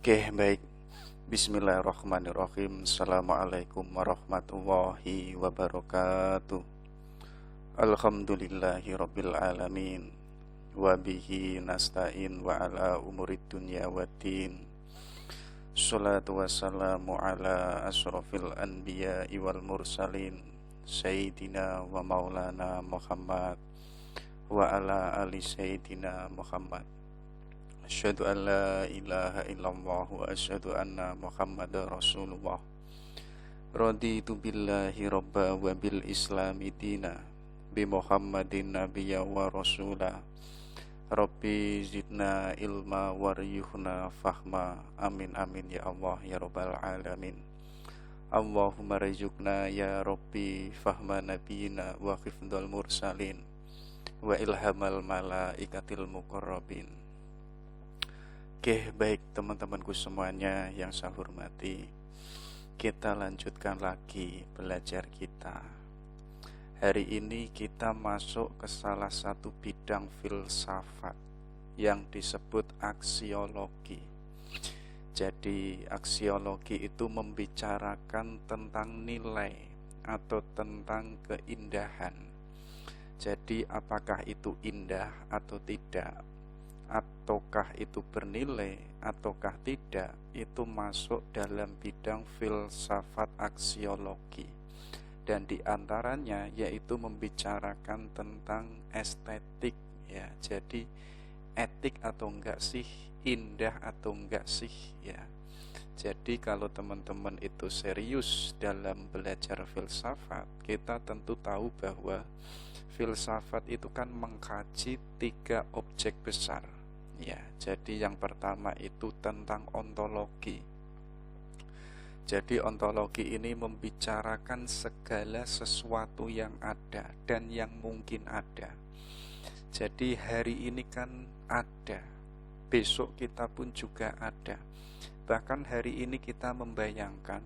Oke, baik. Bismillahirrahmanirrahim. Assalamualaikum warahmatullahi wabarakatuh. Alhamdulillahi rabbil alamin. Wabihi nasta'in wa ala umurid dunya waddin. Salatu wassalamu ala asrafil anbiya'i wal mursalin, Sayyidina wa maulana Muhammad wa ala ali Sayyidina Muhammad. Asyhadu an la ilaha illallah wa asyhadu anna Muhammadar Rasulullah. Raditu billahi robba wa bil islami dina, bi Muhammadin nabiyya wa rasula. Rabbi zidna ilma waryuhna fahma. Amin amin ya Allah ya rabbal alamin. Allahumma rizukna ya Rabbi fahma nabiyina wa khifdul mursalin wa ilhamal malaikatil muqarrabin. Oke, baik teman-temanku semuanya yang saya hormati, kita lanjutkan lagi belajar kita. Hari ini kita masuk ke salah satu bidang filsafat yang disebut aksiologi. Jadi aksiologi itu membicarakan tentang nilai atau tentang keindahan. Jadi apakah itu indah atau tidak, ataukah itu bernilai ataukah tidak, itu masuk dalam bidang filsafat aksiologi. Dan diantaranya yaitu membicarakan tentang estetik ya. Jadi etik atau enggak sih, indah atau enggak sih ya. Jadi kalau teman-teman itu serius dalam belajar filsafat, kita tentu tahu bahwa filsafat itu kan mengkaji 3 objek besar. Ya, jadi yang pertama itu tentang ontologi. Jadi ontologi ini membicarakan segala sesuatu yang ada dan yang mungkin ada. Jadi hari ini kan ada, besok kita pun juga ada. Bahkan hari ini kita membayangkan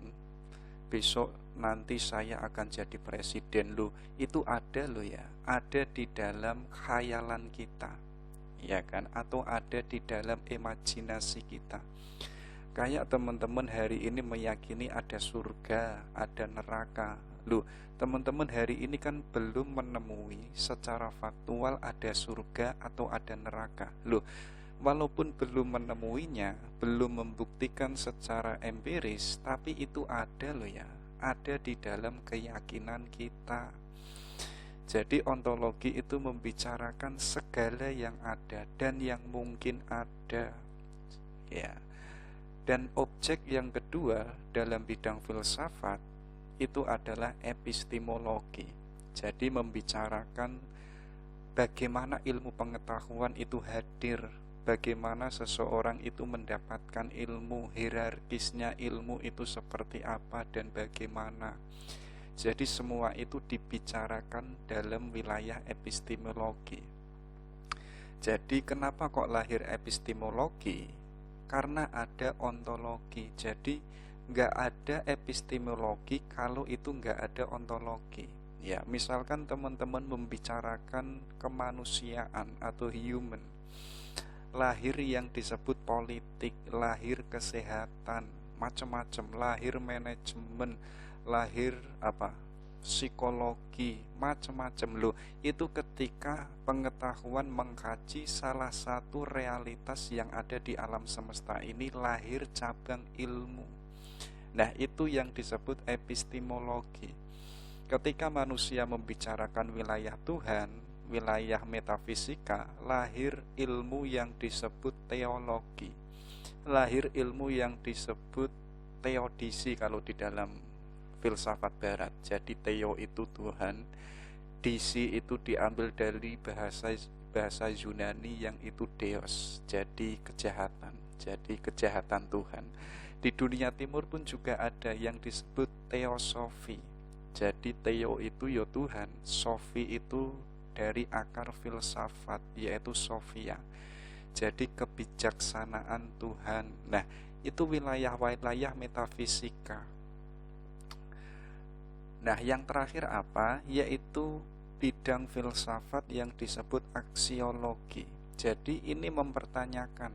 besok nanti saya akan jadi presiden loh. Itu ada loh ya, ada di dalam khayalan kita, ya kan, atau ada di dalam imajinasi kita. Kayak teman-teman hari ini meyakini ada surga, ada neraka. Loh, teman-teman hari ini kan belum menemui secara faktual ada surga atau ada neraka. Loh, walaupun belum menemuinya, belum membuktikan secara empiris, tapi itu ada loh ya, ada di dalam keyakinan kita. Jadi ontologi itu membicarakan segala yang ada dan yang mungkin ada ya. Dan objek yang kedua dalam bidang filsafat itu adalah epistemologi. Jadi membicarakan bagaimana ilmu pengetahuan itu hadir, bagaimana seseorang itu mendapatkan ilmu, hierarkisnya ilmu itu seperti apa dan bagaimana. Jadi semua itu dibicarakan dalam wilayah epistemologi. Jadi kenapa kok lahir epistemologi? Karena ada ontologi. Jadi nggak ada epistemologi kalau itu nggak ada ontologi. Ya, misalkan teman-teman membicarakan kemanusiaan atau human, lahir yang disebut politik, lahir kesehatan, macam-macam, lahir manajemen, lahir psikologi, macam-macam loh. Itu ketika pengetahuan mengkaji salah satu realitas yang ada di alam semesta ini, lahir cabang ilmu. Nah, itu yang disebut epistemologi. Ketika manusia membicarakan wilayah Tuhan, wilayah metafisika, lahir ilmu yang disebut teologi, lahir ilmu yang disebut teodisi kalau di dalam filsafat barat. Jadi theo itu Tuhan, disi itu diambil dari bahasa Yunani yang itu deos, jadi kejahatan, jadi kejahatan Tuhan. Di dunia timur pun juga ada yang disebut teosofi. Jadi theo itu ya Tuhan, sofi itu dari akar filsafat yaitu sofia, jadi kebijaksanaan Tuhan. Nah, itu wilayah-wilayah metafisika. Nah, yang terakhir apa? Yaitu bidang filsafat yang disebut aksiologi. Jadi ini mempertanyakan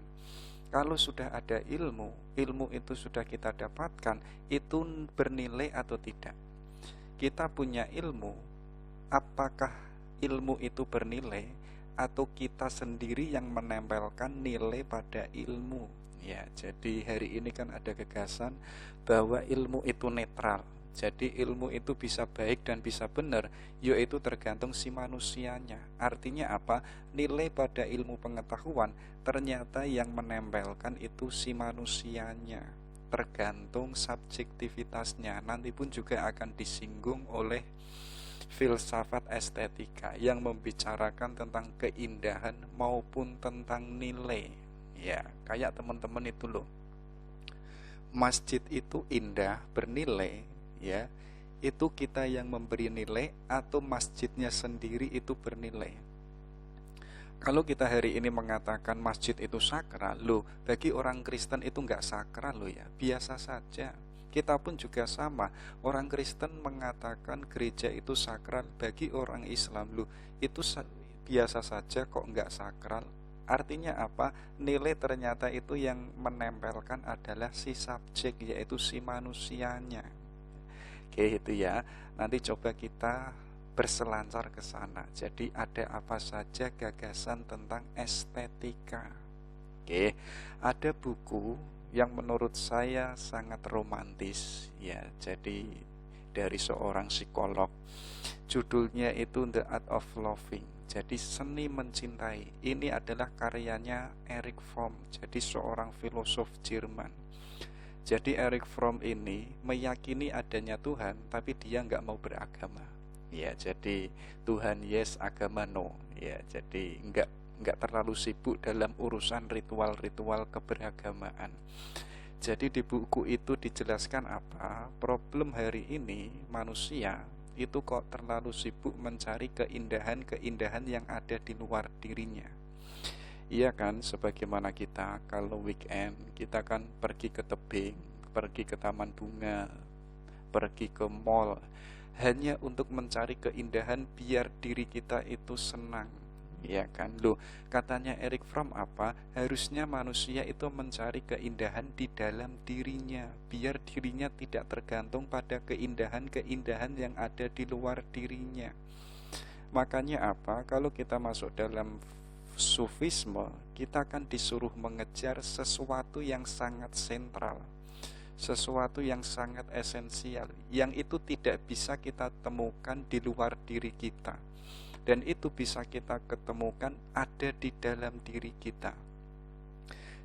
Kalau sudah ada ilmu, ilmu itu sudah kita dapatkan, itu bernilai atau tidak. Kita punya ilmu, apakah ilmu itu bernilai atau kita sendiri yang menempelkan nilai pada ilmu? Ya, jadi hari ini kan ada gagasan bahwa ilmu itu netral. Jadi ilmu itu bisa baik dan bisa benar, yaitu tergantung si manusianya. Artinya apa? Nilai pada ilmu pengetahuan ternyata yang menempelkan itu si manusianya. Tergantung subjektivitasnya. Nanti pun juga akan disinggung oleh filsafat estetika yang membicarakan tentang keindahan maupun tentang nilai. Ya, kayak teman-teman itu loh. Masjid itu indah, bernilai, ya. Itu kita yang memberi nilai atau masjidnya sendiri itu bernilai. Kalau kita hari ini mengatakan masjid itu sakral, loh, bagi orang Kristen itu enggak sakral loh ya, biasa saja. Kita pun juga sama. Orang Kristen mengatakan gereja itu sakral, bagi orang Islam loh, itu biasa saja kok enggak sakral. Artinya apa? Nilai ternyata itu yang menempelkan adalah si subjek, yaitu si manusianya. Oke, itu ya. Nanti coba kita berselancar ke sana. Jadi ada apa saja gagasan tentang estetika. Oke, ada buku yang menurut saya sangat romantis ya. Jadi dari seorang psikolog. Judulnya itu The Art of Loving. Jadi seni mencintai. Ini adalah karyanya Erich Fromm. Jadi seorang filosof Jerman. Jadi Erich Fromm ini meyakini adanya Tuhan, tapi dia nggak mau beragama. Ya, jadi Tuhan yes, agama no. Ya, jadi nggak terlalu sibuk dalam urusan ritual-ritual keberagamaan. Jadi di buku itu dijelaskan apa? Problem hari ini manusia itu kok terlalu sibuk mencari keindahan-keindahan yang ada di luar dirinya. Iya kan, sebagaimana kita kalau weekend kita kan pergi ke tebing, pergi ke taman bunga, pergi ke mall, hanya untuk mencari keindahan biar diri kita itu senang. Ya kan, loh, katanya Erich Fromm apa? Harusnya manusia itu mencari keindahan di dalam dirinya, biar dirinya tidak tergantung pada keindahan-keindahan yang ada di luar dirinya. Makanya apa? Kalau kita masuk dalam sufisme, kita akan disuruh mengejar sesuatu yang sangat sentral, sesuatu yang sangat esensial, yang itu tidak bisa kita temukan di luar diri kita, dan itu bisa kita ketemukan ada di dalam diri kita.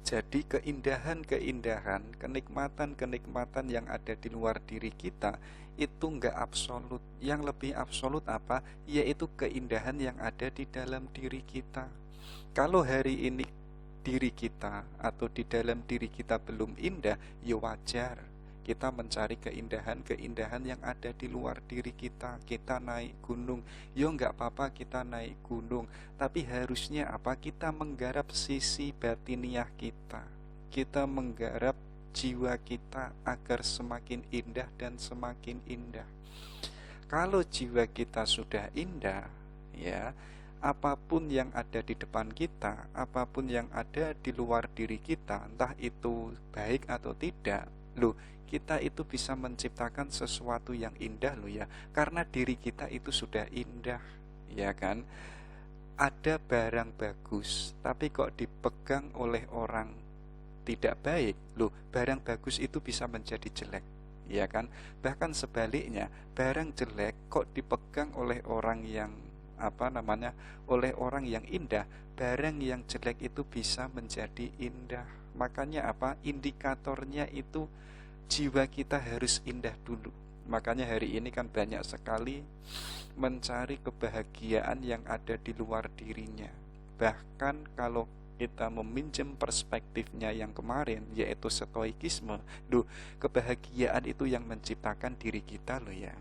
Jadi keindahan-keindahan, kenikmatan-kenikmatan yang ada di luar diri kita itu enggak absolut. Yang lebih absolut apa? Yaitu keindahan yang ada di dalam diri kita. Kalau hari ini diri kita atau di dalam diri kita belum indah, ya wajar. Kita mencari keindahan-keindahan yang ada di luar diri kita. Kita naik gunung, ya enggak apa-apa kita naik gunung, tapi harusnya apa? Kita menggarap sisi batiniah kita. Kita menggarap jiwa kita agar semakin indah dan semakin indah. Kalau jiwa kita sudah indah, ya, apapun yang ada di depan kita, apapun yang ada di luar diri kita, entah itu baik atau tidak, loh, kita itu bisa menciptakan sesuatu yang indah loh ya, karena diri kita itu sudah indah, ya kan? Ada barang bagus, tapi kok dipegang oleh orang tidak baik, loh, barang bagus itu bisa menjadi jelek, ya kan? Bahkan sebaliknya, barang jelek kok dipegang oleh orang yang oleh orang yang indah, barang yang jelek itu bisa menjadi indah. Makanya apa? Indikatornya itu jiwa kita harus indah dulu. Makanya hari ini kan banyak sekali mencari kebahagiaan yang ada di luar dirinya. Bahkan kalau kita meminjam perspektifnya yang kemarin, yaitu stoikisme, loh, kebahagiaan itu yang menciptakan diri kita loh ya.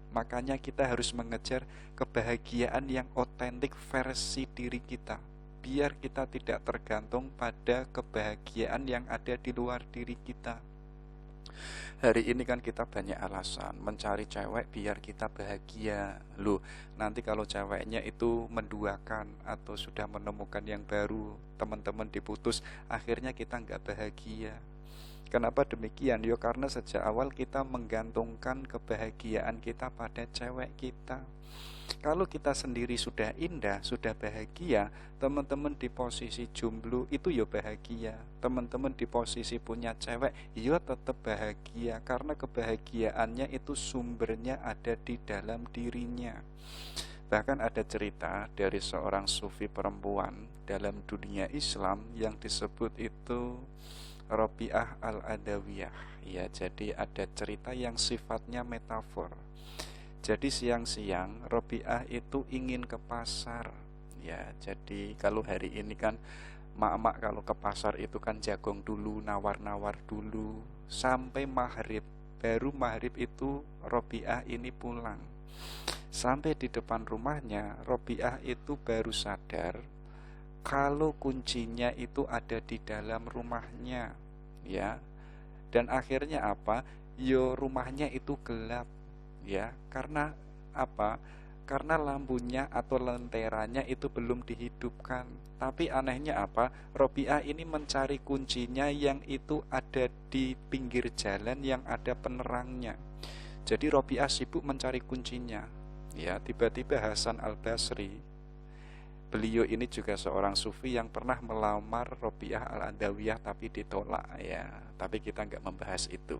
Makanya kita harus mengejar kebahagiaan yang otentik versi diri kita, biar kita tidak tergantung pada kebahagiaan yang ada di luar diri kita. Hari ini kan kita banyak alasan mencari cewek biar kita bahagia. Loh, nanti kalau ceweknya itu menduakan atau sudah menemukan yang baru, teman-teman diputus, akhirnya kita nggak bahagia. Kenapa demikian? Yo karena sejak awal kita menggantungkan kebahagiaan kita pada cewek kita. Kalau kita sendiri sudah indah, sudah bahagia, teman-teman di posisi jomblo itu ya bahagia. Teman-teman di posisi punya cewek, ya tetap bahagia. Karena kebahagiaannya itu sumbernya ada di dalam dirinya. Bahkan ada cerita dari seorang sufi perempuan dalam dunia Islam yang disebut itu Robiah al-Adawiyah. Ya, jadi ada cerita yang sifatnya metafor. Jadi siang-siang Robiah itu ingin ke pasar. Ya, jadi kalau hari ini kan mak-mak kalau ke pasar itu kan jagung dulu, nawar-nawar dulu sampai maghrib. Baru maghrib itu Robiah ini pulang. Sampai di depan rumahnya, Robiah itu baru sadar kalau kuncinya itu ada di dalam rumahnya, ya. Dan akhirnya apa? Yo rumahnya itu gelap. Ya, karena apa? Karena lampunya atau lenteranya itu belum dihidupkan. Tapi anehnya apa? Robiah ini mencari kuncinya yang itu ada di pinggir jalan yang ada penerangnya. Jadi Robiah sibuk mencari kuncinya. Ya, tiba-tiba Hasan al-Basri, beliau ini juga seorang sufi yang pernah melamar Robiah al-Adawiyah tapi ditolak ya. Tapi kita nggak membahas itu.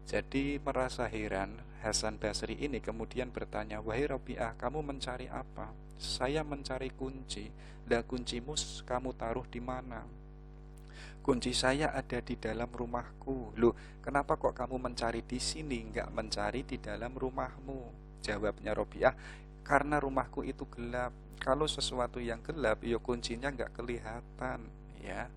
Jadi merasa heran, Hasan Basri ini kemudian bertanya, "Wahai Robiah, kamu mencari apa?" "Saya mencari kunci." "Lah kuncimu kamu taruh di mana?" "Kunci saya ada di dalam rumahku." "Loh, kenapa kok kamu mencari di sini, nggak mencari di dalam rumahmu?" Jawabnya Robiah, "Karena rumahku itu gelap. Kalau sesuatu yang gelap, ya kuncinya nggak kelihatan." Ya,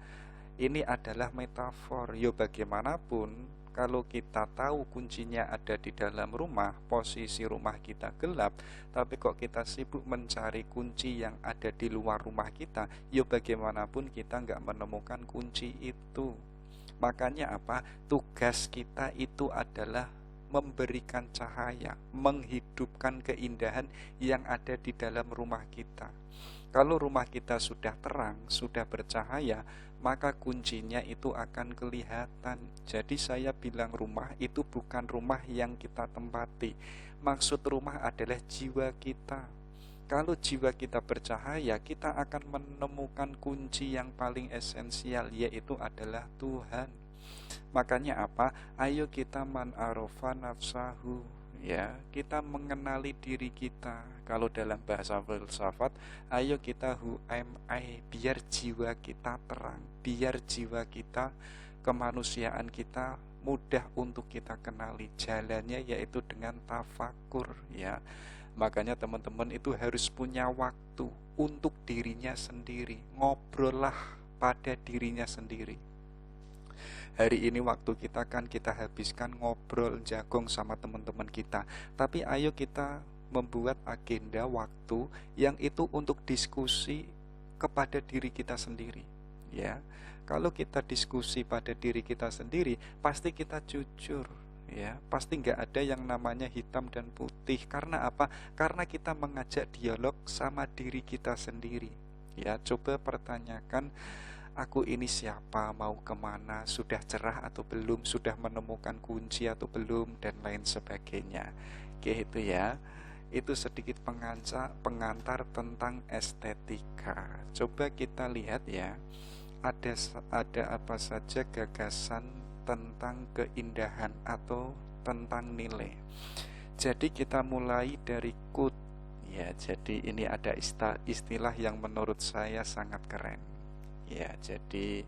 ini adalah metafor. Yo bagaimanapun, kalau kita tahu kuncinya ada di dalam rumah, posisi rumah kita gelap, tapi kok kita sibuk mencari kunci yang ada di luar rumah kita, ya bagaimanapun kita nggak menemukan kunci itu. Makanya apa? Tugas kita itu adalah memberikan cahaya, menghidupkan keindahan yang ada di dalam rumah kita. Kalau rumah kita sudah terang, sudah bercahaya, maka kuncinya itu akan kelihatan. Jadi saya bilang rumah itu bukan rumah yang kita tempati. Maksud rumah adalah jiwa kita. Kalau jiwa kita bercahaya, kita akan menemukan kunci yang paling esensial, yaitu adalah Tuhan. Makanya apa? Ayo kita man arofa nafsahu. Ya, kita mengenali diri kita. Kalau dalam bahasa filsafat, ayo kita who am I, biar jiwa kita terang, biar jiwa kita, kemanusiaan kita mudah untuk kita kenali. Jalannya yaitu dengan tafakur, ya. Makanya teman-teman itu harus punya waktu untuk dirinya sendiri. Ngobrollah pada dirinya sendiri. Hari ini waktu kita kan kita habiskan ngobrol jagung sama teman-teman kita. Tapi ayo kita membuat agenda waktu yang itu untuk diskusi kepada diri kita sendiri. Ya, kalau kita diskusi pada diri kita sendiri, pasti kita jujur. Ya, pasti nggak ada yang namanya hitam dan putih. Karena apa? Karena kita mengajak dialog sama diri kita sendiri. Ya, coba pertanyakan, aku ini siapa, mau kemana, sudah cerah atau belum, sudah menemukan kunci atau belum, dan lain sebagainya. Oke, itu ya. Itu sedikit pengantar tentang estetika. Coba kita lihat ya, ada apa saja gagasan tentang keindahan atau tentang nilai. Jadi kita mulai dari quote. Ya, jadi ini ada istilah yang menurut saya sangat keren. Ya, jadi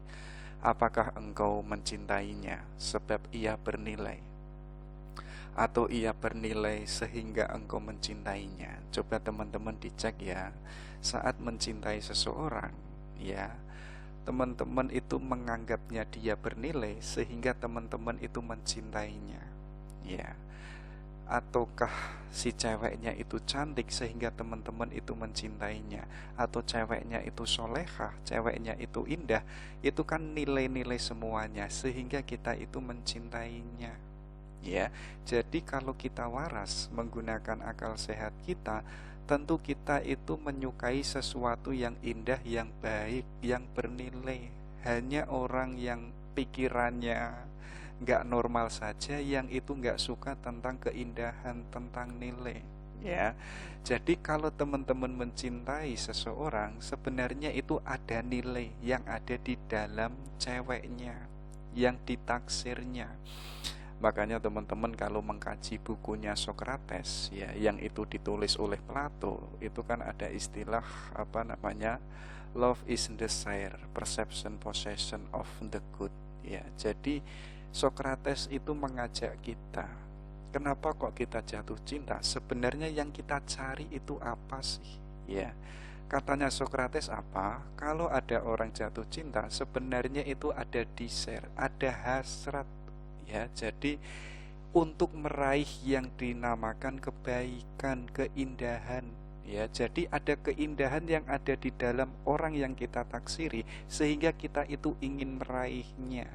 apakah engkau mencintainya sebab ia bernilai, atau ia bernilai sehingga engkau mencintainya? Coba teman-teman dicek ya. Saat mencintai seseorang, ya, teman-teman itu menganggapnya dia bernilai sehingga teman-teman itu mencintainya. Ya. ataukah si ceweknya itu cantik sehingga teman-teman itu mencintainya, atau ceweknya itu solehah, ceweknya itu indah, itu kan nilai-nilai semuanya sehingga kita itu mencintainya. Ya, jadi kalau kita waras menggunakan akal sehat kita, tentu kita itu menyukai sesuatu yang indah, yang baik, yang bernilai. Hanya orang yang pikirannya nggak normal saja yang itu nggak suka tentang keindahan, tentang nilai. Ya, jadi kalau teman-teman mencintai seseorang, sebenarnya itu ada nilai yang ada di dalam ceweknya, yang ditaksirnya. Makanya teman-teman kalau mengkaji bukunya Socrates, ya, yang itu ditulis oleh Plato, itu kan ada istilah love is desire, perception, possession of the good. Ya, jadi Socrates itu mengajak kita, kenapa kok kita jatuh cinta? Sebenarnya yang kita cari itu apa sih? Ya, katanya Socrates apa? Kalau ada orang jatuh cinta, sebenarnya itu ada desire, ada hasrat. Ya, jadi untuk meraih yang dinamakan kebaikan, keindahan. Ya, jadi ada keindahan yang ada di dalam orang yang kita taksiri sehingga kita itu ingin meraihnya.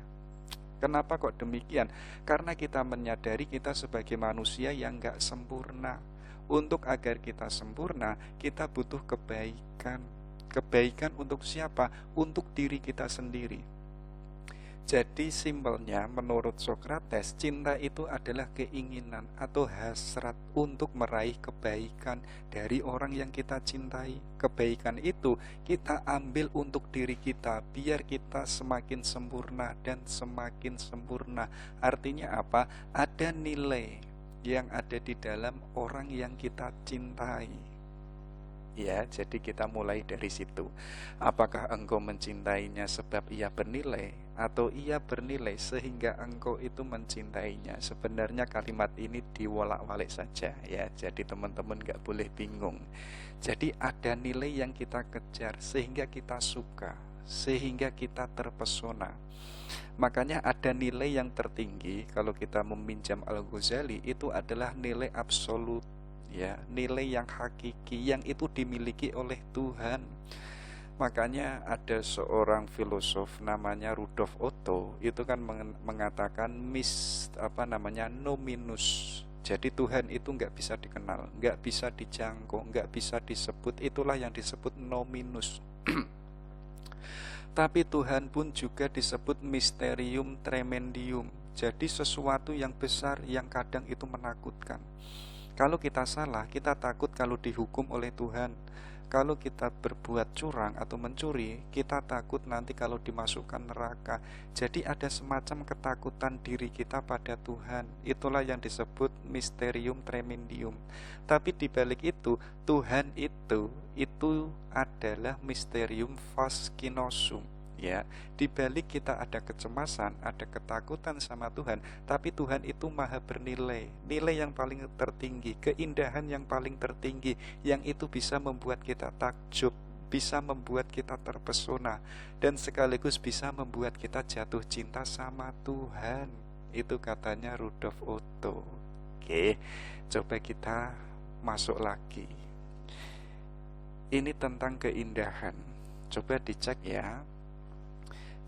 Kenapa kok demikian? Karena kita menyadari kita sebagai manusia yang gak sempurna. Untuk agar kita sempurna, kita butuh kebaikan. Kebaikan untuk siapa? Untuk diri kita sendiri. Jadi simpelnya menurut Socrates, cinta itu adalah keinginan atau hasrat untuk meraih kebaikan dari orang yang kita cintai. Kebaikan itu kita ambil untuk diri kita biar kita semakin sempurna dan semakin sempurna. Artinya apa? Ada nilai yang ada di dalam orang yang kita cintai. Ya, jadi kita mulai dari situ. Apakah engkau mencintainya sebab ia bernilai, atau ia bernilai sehingga engkau itu mencintainya? Sebenarnya kalimat ini diwolak-walik saja, ya. Jadi teman-teman gak boleh bingung. Jadi ada nilai yang kita kejar sehingga kita suka, sehingga kita terpesona. Makanya ada nilai yang tertinggi, kalau kita meminjam Al-Ghazali, itu adalah nilai absolut. Ya, nilai yang hakiki yang itu dimiliki oleh Tuhan. Makanya ada seorang filosof namanya Rudolf Otto, itu kan mengatakan nominus. Jadi Tuhan itu nggak bisa dikenal, nggak bisa dijangkau, nggak bisa disebut. Itulah yang disebut nominus. Tapi Tuhan pun juga disebut mysterium tremendium. Jadi sesuatu yang besar yang kadang itu menakutkan. Kalau kita salah, kita takut kalau dihukum oleh Tuhan. Kalau kita berbuat curang atau mencuri, kita takut nanti kalau dimasukkan neraka. Jadi ada semacam ketakutan diri kita pada Tuhan. Itulah yang disebut mysterium tremendium. Tapi di balik itu, Tuhan itu adalah mysterium fascinosum. Ya, di balik kita ada kecemasan, ada ketakutan sama Tuhan, tapi Tuhan itu maha bernilai, nilai yang paling tertinggi, keindahan yang paling tertinggi, yang itu bisa membuat kita takjub, bisa membuat kita terpesona, dan sekaligus bisa membuat kita jatuh cinta sama Tuhan. Itu katanya Rudolf Otto. Oke, coba kita masuk lagi. Ini tentang keindahan. Coba dicek ya.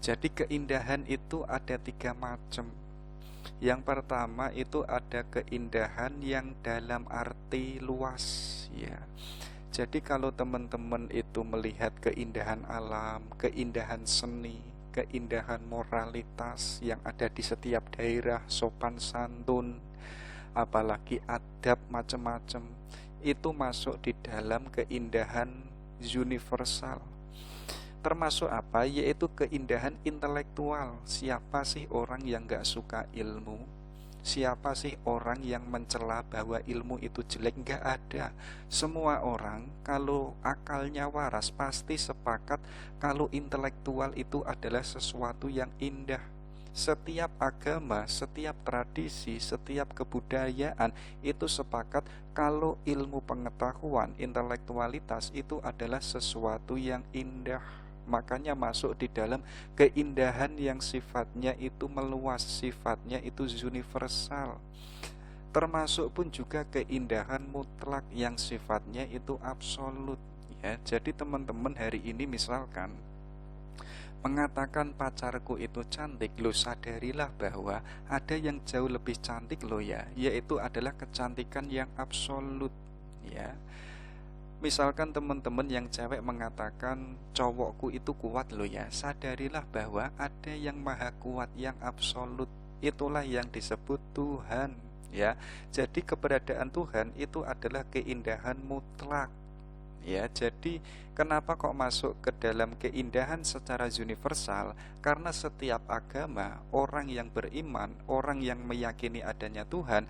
Jadi keindahan itu ada 3 macam. Yang pertama itu ada keindahan yang dalam arti luas, ya. Jadi kalau teman-teman itu melihat keindahan alam, keindahan seni, keindahan moralitas yang ada di setiap daerah, sopan santun, apalagi adab macam-macam, itu masuk di dalam keindahan universal. Termasuk apa? Yaitu keindahan intelektual. Siapa sih orang yang gak suka ilmu? Siapa sih orang yang mencela bahwa ilmu itu jelek? Gak ada. Semua orang kalau akalnya waras pasti sepakat kalau intelektual itu adalah sesuatu yang indah. Setiap agama, setiap tradisi, setiap kebudayaan itu sepakat kalau ilmu pengetahuan, intelektualitas itu adalah sesuatu yang indah. Makanya masuk di dalam keindahan yang sifatnya itu meluas, sifatnya itu universal. termasuk pun juga keindahan mutlak yang sifatnya itu absolut, ya. Jadi teman-teman hari ini misalkan mengatakan pacarku itu cantik, lo sadarilah bahwa ada yang jauh lebih cantik lo, ya, yaitu adalah kecantikan yang absolut, ya. Misalkan teman-teman yang cewek mengatakan cowokku itu kuat lo, ya, sadarilah bahwa ada yang maha kuat yang absolut, itulah yang disebut Tuhan, ya. Jadi keberadaan Tuhan itu adalah keindahan mutlak, ya. Jadi kenapa kok masuk ke dalam keindahan secara universal? Karena setiap agama, orang yang beriman, orang yang meyakini adanya Tuhan,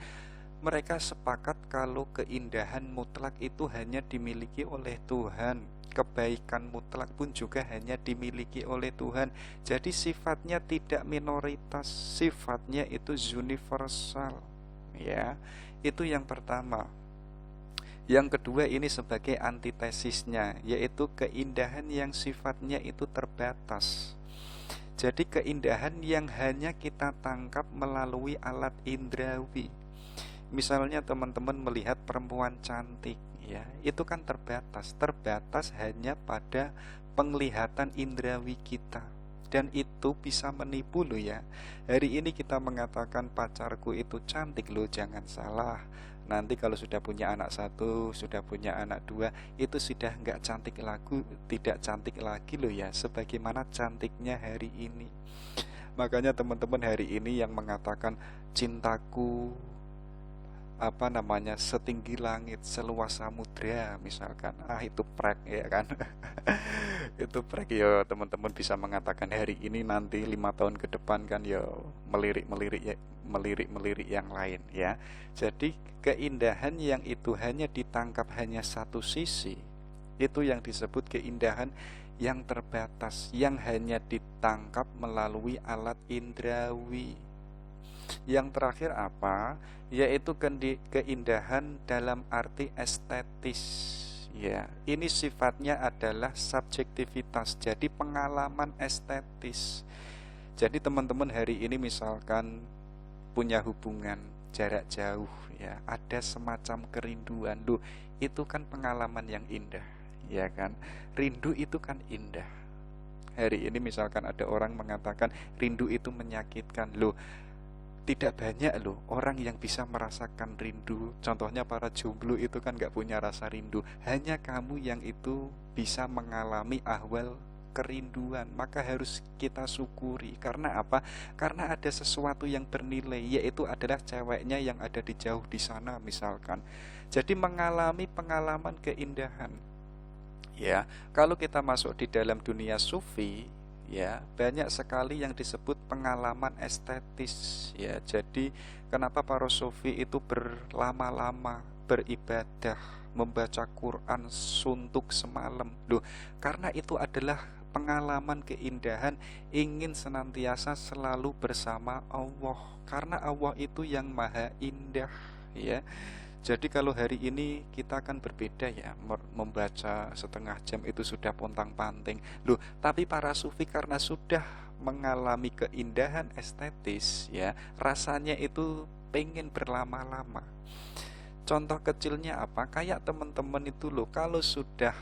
mereka sepakat kalau keindahan mutlak itu hanya dimiliki oleh Tuhan. Kebaikan mutlak pun juga hanya dimiliki oleh Tuhan. Jadi sifatnya tidak minoritas, sifatnya itu universal, ya. Itu yang pertama. Yang kedua, ini sebagai antitesisnya, yaitu keindahan yang sifatnya itu terbatas. Jadi keindahan yang hanya kita tangkap melalui alat indrawi. Misalnya teman-teman melihat perempuan cantik, ya, itu kan terbatas hanya pada penglihatan indrawi kita, dan itu bisa menipu loh, ya. Hari ini kita mengatakan pacarku itu cantik loh, jangan salah. Nanti kalau sudah punya anak satu, sudah punya anak dua, itu sudah tidak cantik lagi loh, ya, sebagaimana cantiknya hari ini. Makanya teman-teman hari ini yang mengatakan cintaku setinggi langit, seluas samudra misalkan, itu prek, ya kan. Itu prek, ya. Teman-teman bisa mengatakan hari ini, nanti 5 tahun ke depan kan ya melirik yang lain, ya. Jadi keindahan yang itu hanya ditangkap hanya satu sisi, itu yang disebut keindahan yang terbatas, yang hanya ditangkap melalui alat indrawi. Yang terakhir apa? Yaitu keindahan dalam arti estetis, ya. Ini sifatnya adalah subjektivitas, jadi pengalaman estetis. Jadi teman-teman hari ini misalkan punya hubungan jarak jauh, ya, ada semacam kerinduan, loh, itu kan pengalaman yang indah, ya kan. Rindu itu kan indah. Hari ini misalkan ada orang mengatakan rindu itu menyakitkan, loh, tidak banyak loh orang yang bisa merasakan rindu. Contohnya para jomblo itu kan gak punya rasa rindu. Hanya kamu yang itu bisa mengalami ahwal kerinduan. Maka harus kita syukuri. Karena apa? Karena ada sesuatu yang bernilai, yaitu adalah ceweknya yang ada di jauh di sana misalkan. Jadi mengalami pengalaman keindahan, ya. Kalau kita masuk di dalam dunia sufi, ya, banyak sekali yang disebut pengalaman estetis, ya. Jadi kenapa para sufi itu berlama-lama beribadah, membaca Quran suntuk semalam, loh, karena itu adalah pengalaman keindahan, ingin senantiasa selalu bersama Allah, karena Allah itu yang maha indah, ya. Jadi kalau hari ini kita akan berbeda, ya, membaca setengah jam itu sudah pontang-panting. Loh, tapi para sufi karena sudah mengalami keindahan estetis, ya, rasanya itu pengen berlama-lama. Contoh kecilnya apa? Kayak teman-teman itu loh, kalau sudah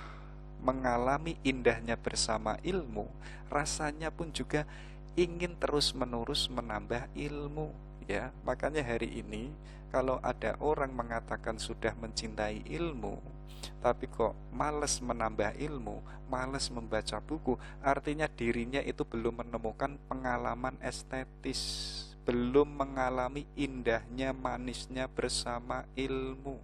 mengalami indahnya bersama ilmu, rasanya pun juga ingin terus-menerus menambah ilmu, ya. Makanya hari ini kalau ada orang mengatakan sudah mencintai ilmu, tapi kok malas menambah ilmu, malas membaca buku, artinya dirinya itu belum menemukan pengalaman estetis, belum mengalami indahnya, manisnya bersama ilmu.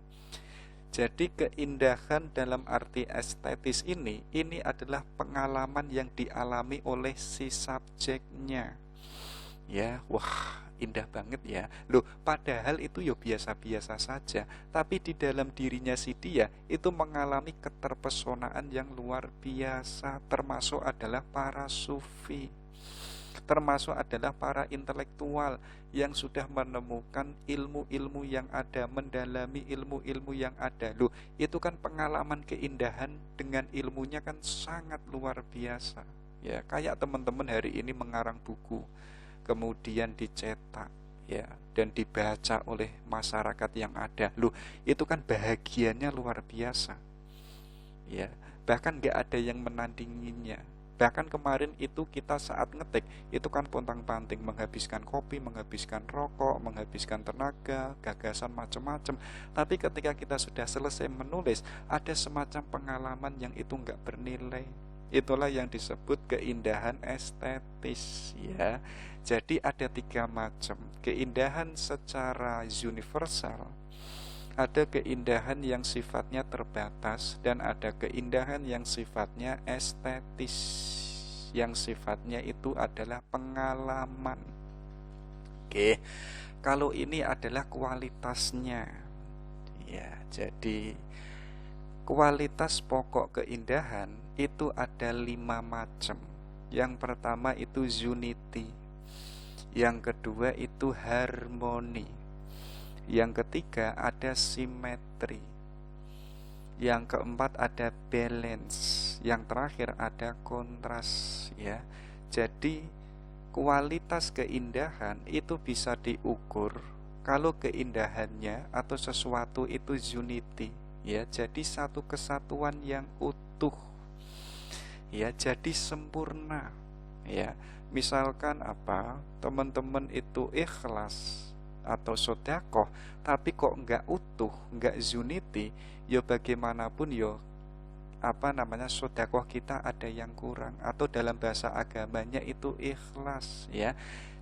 Jadi keindahan dalam arti estetis ini adalah pengalaman yang dialami oleh si subjeknya, ya. Wah, indah banget, ya. Loh, padahal itu ya biasa-biasa saja, tapi di dalam dirinya si dia itu mengalami keterpesonaan yang luar biasa. Termasuk adalah para sufi, termasuk adalah para intelektual yang sudah menemukan ilmu-ilmu yang ada, mendalami ilmu-ilmu yang ada. Loh, itu kan pengalaman keindahan dengan ilmunya kan sangat luar biasa, ya. Kayak teman-teman hari ini mengarang buku, kemudian dicetak, ya, dan dibaca oleh masyarakat yang ada. Loh, itu kan bahagianya luar biasa, ya. Bahkan nggak ada yang menandinginya. Bahkan kemarin itu kita saat ngetik itu kan pontang-panting, menghabiskan kopi, menghabiskan rokok, menghabiskan tenaga, gagasan macam-macam. Tapi ketika kita sudah selesai menulis, ada semacam pengalaman yang itu nggak bernilai. Itulah yang disebut keindahan estetis, ya. Jadi ada 3 macam keindahan secara universal, ada keindahan yang sifatnya terbatas, dan ada keindahan yang sifatnya estetis, yang sifatnya itu adalah pengalaman. Oke, kalau ini adalah kualitasnya, ya. Jadi kualitas pokok keindahan itu ada 5 macam. Yang pertama itu unity, yang kedua itu harmoni, yang ketiga ada simetri, yang keempat ada balance, yang terakhir ada kontras, ya. Jadi kualitas keindahan itu bisa diukur kalau keindahannya atau sesuatu itu unity, ya. Jadi satu kesatuan yang utuh, ya, jadi sempurna, ya. Misalkan teman-teman itu ikhlas atau sodakoh, tapi kok nggak utuh, nggak unity, ya bagaimanapun ya sodakoh kita ada yang kurang, atau dalam bahasa agamanya itu ikhlas, ya.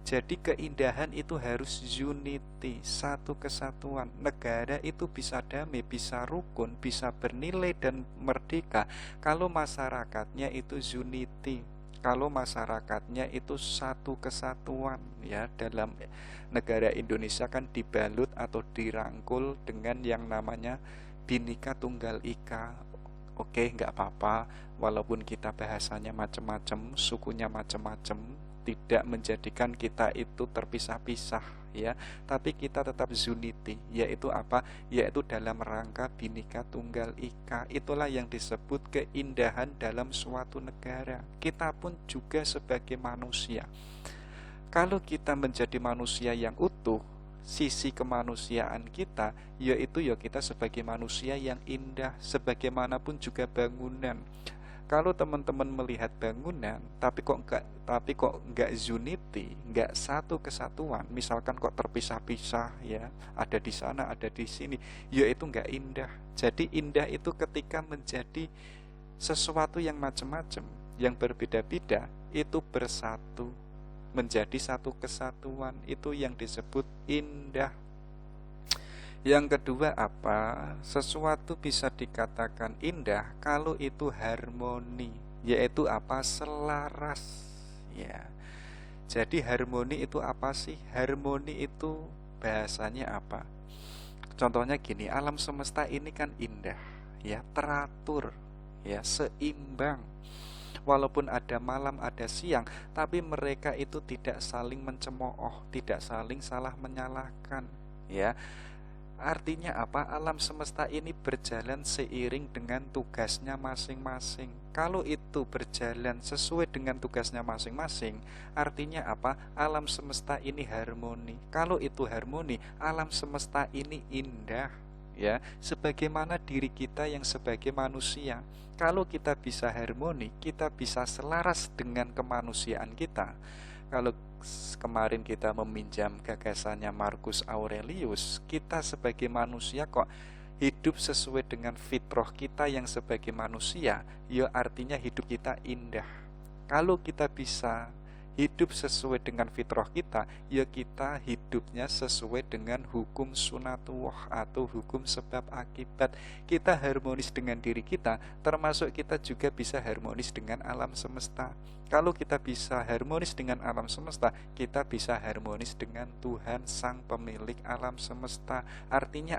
Jadi keindahan itu harus unity, satu kesatuan. Negara itu bisa damai, bisa rukun, bisa bernilai dan merdeka kalau masyarakatnya itu unity, kalau masyarakatnya itu satu kesatuan, ya. Dalam negara Indonesia kan dibalut atau dirangkul dengan yang namanya Bhinneka Tunggal Ika. Oke, nggak apa-apa, walaupun kita bahasanya macam-macam, sukunya macam-macam, tidak menjadikan kita itu terpisah-pisah, ya. Tapi kita tetap unity, yaitu yaitu dalam rangka Bhinneka Tunggal Ika. Itulah yang disebut keindahan dalam suatu negara. Kita pun juga sebagai manusia, kalau kita menjadi manusia yang utuh, sisi kemanusiaan kita yaitu kita sebagai manusia yang indah. Sebagaimanapun juga bangunan, kalau teman-teman melihat bangunan tapi kok nggak unity, nggak satu kesatuan, misalkan kok terpisah-pisah, ya, ada di sana, ada di sini, itu nggak indah. Jadi indah itu ketika menjadi sesuatu yang macam-macam, yang berbeda-beda, itu bersatu menjadi satu kesatuan, itu yang disebut indah. Yang kedua sesuatu bisa dikatakan indah kalau itu harmoni, yaitu selaras, ya. Jadi harmoni itu apa sih? Harmoni itu bahasanya contohnya gini, alam semesta ini kan indah, ya, teratur, ya, seimbang. Walaupun ada malam, ada siang, tapi mereka itu tidak saling mencemooh, tidak saling salah menyalahkan, ya. Artinya alam semesta ini berjalan seiring dengan tugasnya masing-masing. Kalau itu berjalan sesuai dengan tugasnya masing-masing, artinya alam semesta ini harmoni. Kalau itu harmoni, alam semesta ini indah, ya. Sebagaimana diri kita yang sebagai manusia, kalau kita bisa harmoni, kita bisa selaras dengan kemanusiaan kita. Kalau kemarin kita meminjam gagasannya Marcus Aurelius, kita sebagai manusia kok hidup sesuai dengan fitrah kita yang sebagai manusia, ya artinya hidup kita indah. Kalau kita bisa hidup sesuai dengan fitrah kita, ya kita hidupnya sesuai dengan hukum sunatullah atau hukum sebab akibat. Kita harmonis dengan diri kita, termasuk kita juga bisa harmonis dengan alam semesta. Kalau kita bisa harmonis dengan alam semesta, kita bisa harmonis dengan Tuhan sang pemilik alam semesta. Artinya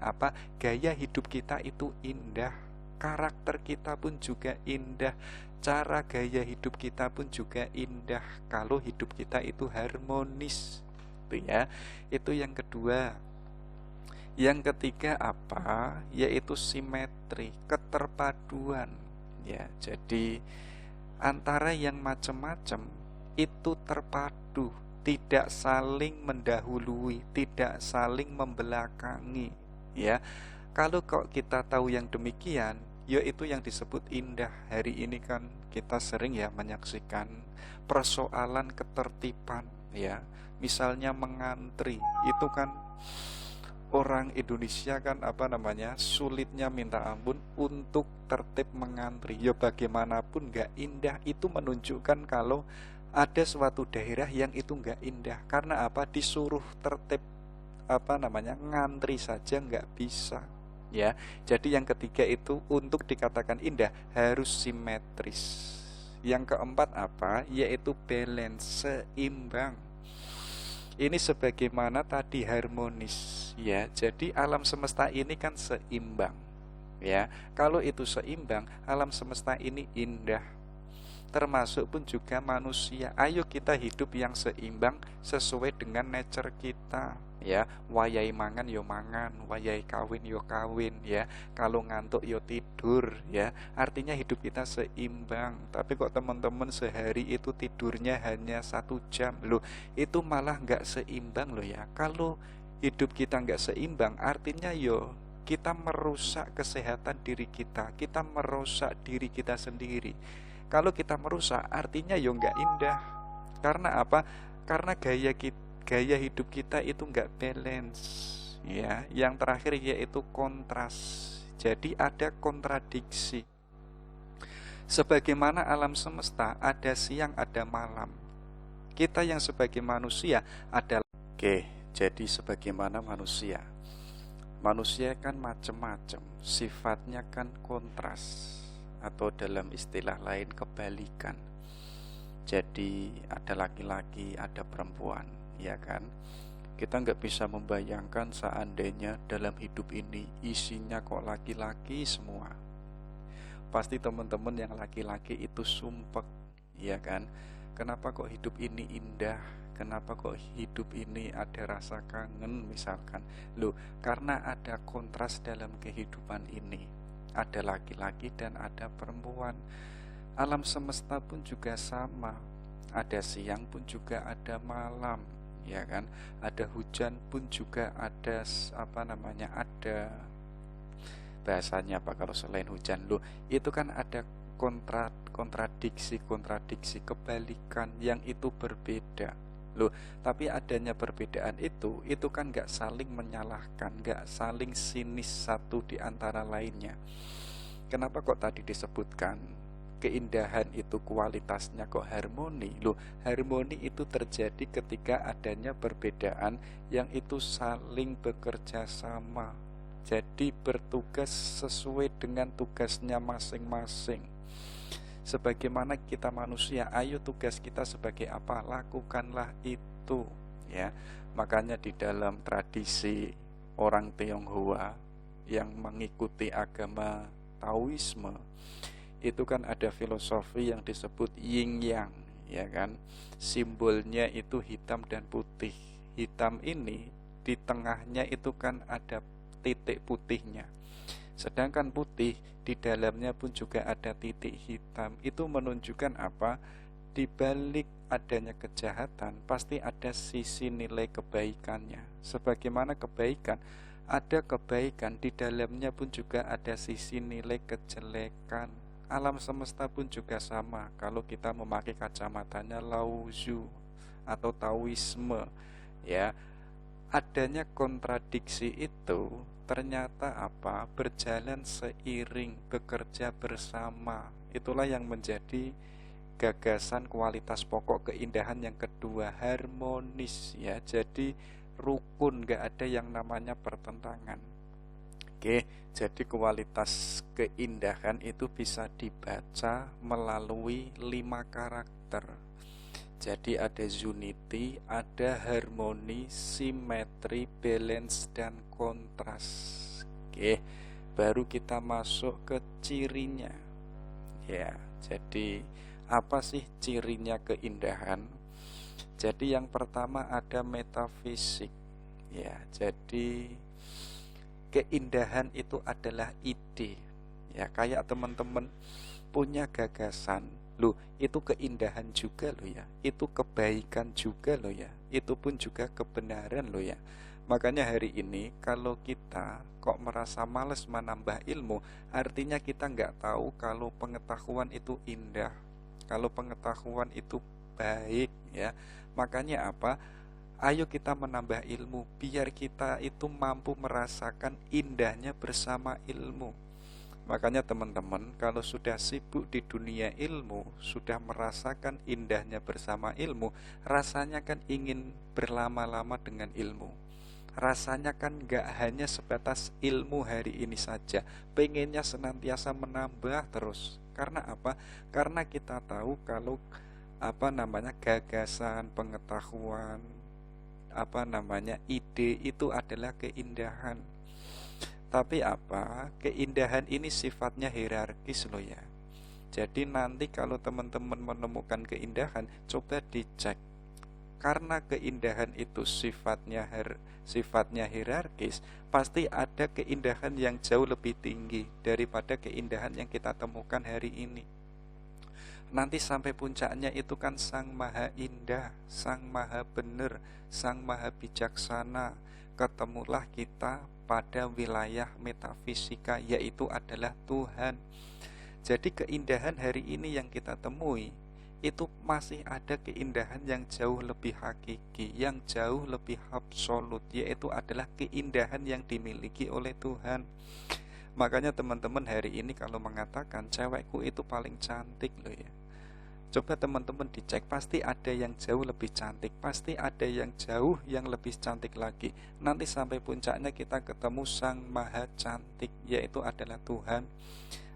gaya hidup kita itu indah, karakter kita pun juga indah, cara gaya hidup kita pun juga indah kalau hidup kita itu harmonis, ya. Itu yang kedua. Yang ketiga yaitu simetri, keterpaduan, ya. Jadi antara yang macam-macam itu terpadu, tidak saling mendahului, tidak saling membelakangi, ya. Kalau kok kita tahu yang demikian, yaitu yang disebut indah. Hari ini kan kita sering ya menyaksikan persoalan ketertiban, ya. Misalnya mengantri, itu kan orang Indonesia kan sulitnya minta ampun untuk tertib mengantri. Ya bagaimanapun gak indah, itu menunjukkan kalau ada suatu daerah yang itu gak indah. Karena apa? Disuruh tertib ngantri saja gak bisa, ya. Jadi yang ketiga itu untuk dikatakan indah harus simetris. Yang keempat apa? Yaitu balance, seimbang. Ini sebagaimana tadi harmonis, ya. Jadi alam semesta ini kan seimbang, ya. Kalau itu seimbang, alam semesta ini indah. Termasuk pun juga manusia. Ayo kita hidup yang seimbang sesuai dengan nature kita, ya. Wayai mangan yo mangan, wayai kawin yo kawin, ya. Kalau ngantuk yo tidur, ya. Artinya hidup kita seimbang. Tapi kok teman-teman sehari itu tidurnya hanya 1 jam, loh, itu malah nggak seimbang loh, ya. Kalau hidup kita nggak seimbang, artinya yo kita merusak kesehatan diri kita merusak diri kita sendiri. Kalau kita merusak, artinya yo nggak indah. Karena apa? Karena gaya hidup kita itu nggak balance, ya. Yang terakhir yaitu kontras. Jadi ada kontradiksi. Sebagaimana alam semesta ada siang ada malam, kita yang sebagai manusia adalah jadi sebagaimana manusia kan macam-macam, sifatnya kan kontras, atau dalam istilah lain kebalikan. Jadi ada laki-laki, ada perempuan, ya kan. Kita nggak bisa membayangkan seandainya dalam hidup ini isinya kok laki-laki semua. Pasti teman-teman yang laki-laki itu sumpek, ya kan. Kenapa kok hidup ini indah? Kenapa kok hidup ini ada rasa kangen misalkan? Loh, karena ada kontras dalam kehidupan ini. Ada laki-laki dan ada perempuan. Alam semesta pun juga sama. Ada siang pun juga ada malam, ya kan. Ada hujan pun juga ada ada bahasanya apa kalau selain hujan, loh, itu kan ada kontradiksi kebalikan yang itu berbeda. Loh, tapi adanya perbedaan itu kan gak saling menyalahkan, gak saling sinis satu di antara lainnya. Kenapa kok tadi disebutkan keindahan itu kualitasnya kok harmoni? Loh, harmoni itu terjadi ketika adanya perbedaan yang itu saling bekerja sama. Jadi bertugas sesuai dengan tugasnya masing-masing. Sebagaimana kita manusia, ayo tugas kita sebagai apa? Lakukanlah itu, ya. Makanya di dalam tradisi orang Tionghoa yang mengikuti agama Taoisme, itu kan ada filosofi yang disebut yin yang, ya kan. Simbolnya itu hitam dan putih. Hitam ini di tengahnya itu kan ada titik putihnya. Sedangkan putih di dalamnya pun juga ada titik hitam. Itu menunjukkan apa? Di balik adanya kejahatan pasti ada sisi nilai kebaikannya. Sebagaimana kebaikan, ada kebaikan, di dalamnya pun juga ada sisi nilai kejelekan. Alam semesta pun juga sama. Kalau kita memakai kacamatanya Laozu atau Taoisme, ya, adanya kontradiksi itu ternyata apa? Berjalan seiring, bekerja bersama. Itulah yang menjadi gagasan kualitas pokok keindahan yang kedua, harmonis, ya. Jadi rukun, gak ada yang namanya pertentangan. Jadi kualitas keindahan itu bisa dibaca melalui 5 karakter. Jadi ada unity, ada harmoni, simetri, balance, dan kontras. Baru kita masuk ke cirinya. Ya, jadi apa sih cirinya keindahan? Jadi yang pertama ada metafisik. Ya, jadi keindahan itu adalah ide. Ya, kayak teman-teman punya gagasan, Loh, itu keindahan juga loh ya. Itu kebaikan juga loh ya. Itu pun juga kebenaran loh ya. Makanya hari ini kalau kita kok merasa males menambah ilmu, artinya kita nggak tahu kalau pengetahuan itu indah, kalau pengetahuan itu baik ya. Makanya apa? Ayo kita menambah ilmu biar kita itu mampu merasakan indahnya bersama ilmu. Makanya teman-teman, kalau sudah sibuk di dunia ilmu, sudah merasakan indahnya bersama ilmu, rasanya kan ingin berlama-lama dengan ilmu. Rasanya kan gak hanya sebatas ilmu hari ini saja, pengennya senantiasa menambah terus. Karena apa? Karena kita tahu kalau gagasan, pengetahuan, ide itu adalah keindahan. Tapi keindahan ini sifatnya hierarkis loh ya. Jadi nanti kalau teman-teman menemukan keindahan, coba dicek. Karena keindahan itu sifatnya hierarkis, pasti ada keindahan yang jauh lebih tinggi daripada keindahan yang kita temukan hari ini. Nanti sampai puncaknya itu kan Sang Maha Indah, Sang Maha Benar, Sang Maha Bijaksana. Ketemulah kita pada wilayah metafisika, yaitu adalah Tuhan. Jadi keindahan hari ini yang kita temui, itu masih ada keindahan yang jauh lebih hakiki, yang jauh lebih absolut, yaitu adalah keindahan yang dimiliki oleh Tuhan. Makanya teman-teman hari ini kalau mengatakan cewekku itu paling cantik loh ya, coba teman-teman dicek, pasti ada yang jauh lebih cantik, pasti ada yang jauh yang lebih cantik lagi. Nanti sampai puncaknya kita ketemu Sang Maha Cantik, yaitu adalah Tuhan.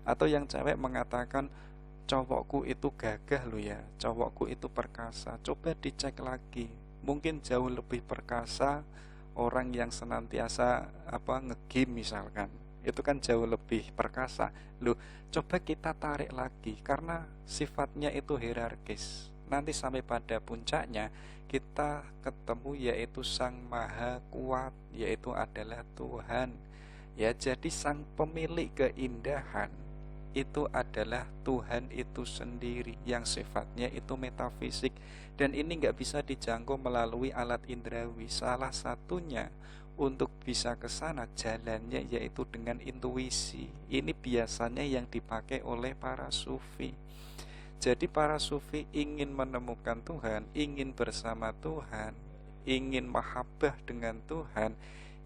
Atau yang cewek mengatakan cowokku itu gagah loh ya, cowokku itu perkasa, coba dicek lagi, mungkin jauh lebih perkasa orang yang senantiasa nge-game misalkan, itu kan jauh lebih perkasa. Loh, coba kita tarik lagi, karena sifatnya itu hierarkis. Nanti sampai pada puncaknya kita ketemu yaitu Sang Maha Kuat, yaitu adalah Tuhan. Ya, jadi sang pemilik keindahan itu adalah Tuhan itu sendiri, yang sifatnya itu metafisik. Dan ini nggak bisa dijangkau melalui alat indrawi. Salah satunya untuk bisa ke sana jalannya yaitu dengan intuisi. Ini biasanya yang dipakai oleh para sufi. Jadi para sufi ingin menemukan Tuhan, ingin bersama Tuhan, ingin mahabbah dengan Tuhan,